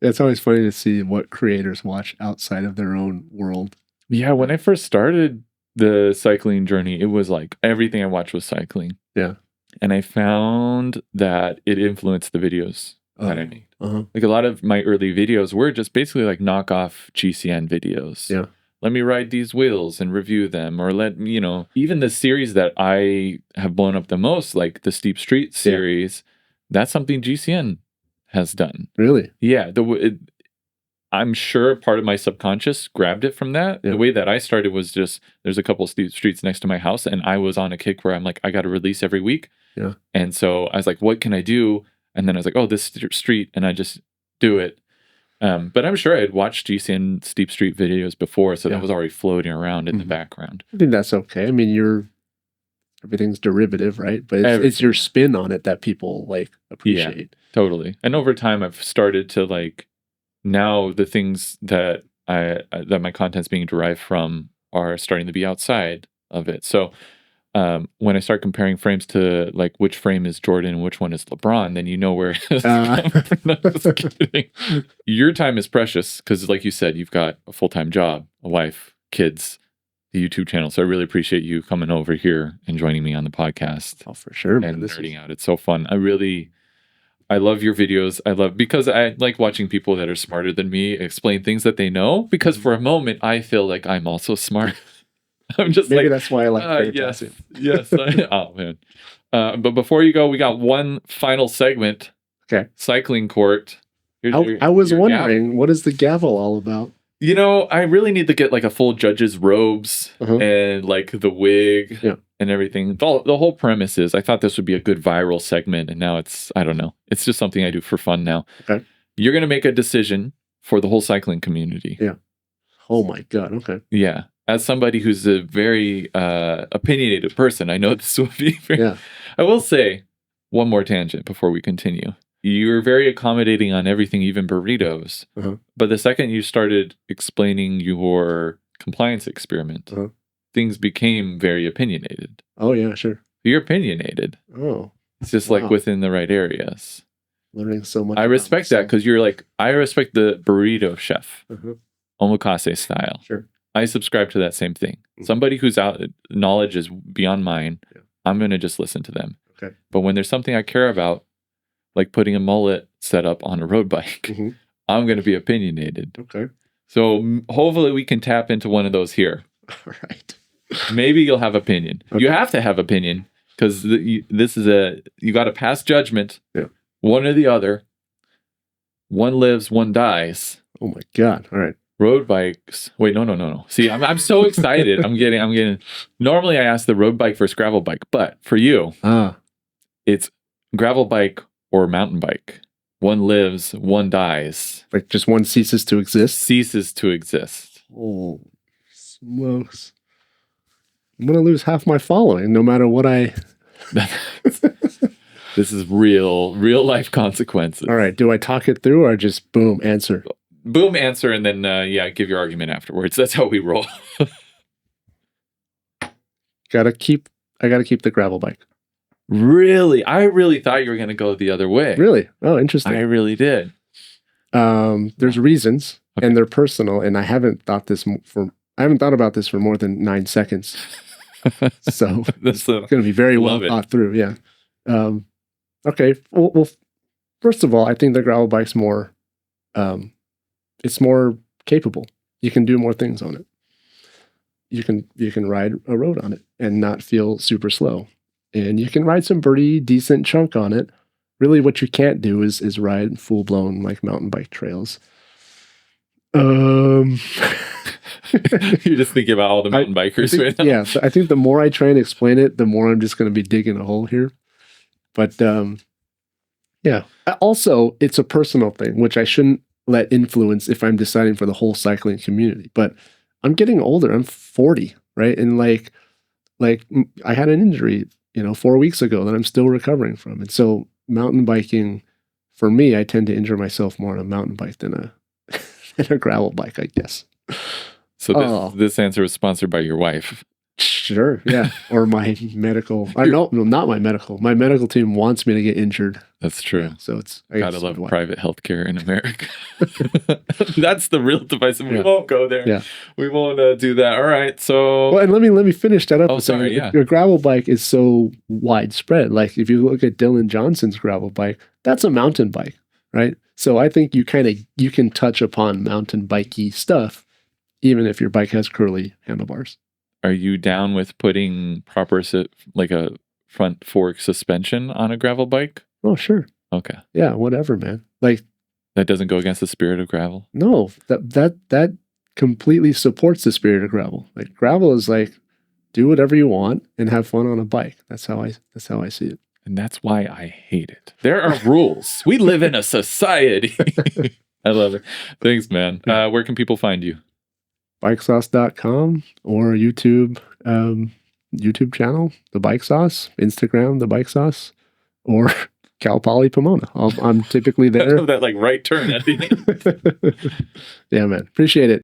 It's always funny to see what creators watch outside of their own world. Yeah, when I first started the cycling journey, it was like everything I watched was cycling. Yeah. And I found that it influenced the videos that I made. Like a lot of my early videos were just basically like knockoff GCN videos. Yeah. Let me ride these wheels and review them, or even the series that I have blown up the most, like the Steep Street series, that's something GCN has done. Really? Yeah. I'm sure part of my subconscious grabbed it from that. The way that I started was just, there's a couple of steep streets next to my house, and I was on a kick where I'm like, I got to release every week. Yeah. And so I was like, what can I do? And then I was like, oh, this street, and I just do it. But I'm sure I had watched GCN Steep Street videos before, so that was already floating around in the background. I think that's okay. I mean, everything's derivative, right? But it's your spin on it that people like appreciate. Yeah, totally. And over time, I've started to like, now the things that that my content's being derived from are starting to be outside of it. So when I start comparing frames to like which frame is Jordan and which one is LeBron, then you know where. No, just kidding. Your time is precious because, like you said, you've got a full-time job, a wife, kids, the YouTube channel. So I really appreciate you coming over here and joining me on the podcast. Oh, for sure, man. And nerding out. It's so fun. I love your videos. Because I like watching people that are smarter than me explain things that they know, because for a moment I feel like I'm also smart. I'm just maybe that's why I like yes. Oh man. But before you go, we got one final segment. Okay. Cycling court. I was wondering, gavel. What is the gavel all about? You know, I really need to get like a full judge's robes and like the wig and everything. The whole premise is I thought this would be a good viral segment, and now I don't know. It's just something I do for fun now. Okay. You're going to make a decision for the whole cycling community. Yeah. Oh my God. Okay. Yeah. As somebody who's a very opinionated person, I know this will be very... I will say one more tangent before we continue. You're very accommodating on everything, even burritos. But the second you started explaining your compliance experiment, things became very opinionated. Oh, yeah, sure. You're opinionated. Oh. It's just like within the right areas. Learning so much. I respect that because you're like, I respect the burrito chef, omakase style. Sure. I subscribe to that same thing. Somebody whose knowledge is beyond mine, I'm going to just listen to them. Okay. But when there's something I care about, like putting a mullet setup on a road bike, I'm going to be opinionated. Okay. So hopefully we can tap into one of those here. All right. Maybe you'll have opinion. Okay. You have to have opinion because this is you got to pass judgment. Yeah. One or the other. One lives, one dies. Oh my God. All right. Road bikes. Wait, no. See, I'm so excited. I'm getting. Normally I ask the road bike versus gravel bike, but for you, it's gravel bike or mountain bike. One lives, one dies. Like just one ceases to exist? Ceases to exist. Oh, smokes. I'm going to lose half my following no matter what I... This is real life consequences. All right. Do I talk it through or just boom, answer? Boom, answer, and then, give your argument afterwards. That's how we roll. I gotta keep the gravel bike. Really? I really thought you were going to go the other way. Really? Oh, interesting. I really did. There's reasons, and they're personal, and I haven't thought about this for more than 9 seconds. So it's going to be very well thought through. Yeah. Okay. Well, first of all, I think the gravel bike's more, it's more capable. You can do more things on it. You can ride a road on it and not feel super slow. And you can ride some pretty decent chunk on it. Really what you can't do is ride full-blown like mountain bike trails. You're just thinking about all the mountain bikers right now. Yeah, so I think the more I try and explain it, the more I'm just going to be digging a hole here. But yeah. Also, it's a personal thing, which I shouldn't let influence if I'm deciding for the whole cycling community. But I'm getting older. I'm 40, right? And like I had an injury 4 weeks ago that I'm still recovering from. And so mountain biking, for me, I tend to injure myself more on a mountain bike than a gravel bike, I guess. So this answer was sponsored by your wife. Sure, yeah. Or my medical. No, not my medical. My medical team wants me to get injured. That's true. Yeah, so I gotta love private healthcare in America. That's the real device. We won't go there. Yeah. We won't do that. All right. So and let me finish that up. Oh, sorry. Yeah. Your gravel bike is so widespread. Like if you look at Dylan Johnson's gravel bike, that's a mountain bike, right? So I think you can touch upon mountain bikey stuff, even if your bike has curly handlebars. Are you down with putting proper like a front fork suspension on a gravel bike? Oh, sure. Okay. Yeah, whatever, man. Like that doesn't go against the spirit of gravel? No, that completely supports the spirit of gravel. Like gravel is like do whatever you want and have fun on a bike. That's how I see it. And that's why I hate it. There are rules. We live in a society. I love it. Thanks, man. Where can people find you? Bikesauce.com or YouTube channel, The Bike Sauce, Instagram, The Bike Sauce, or Cal Poly Pomona. I'm typically there. That like right turn at the end. Yeah, man. Appreciate it.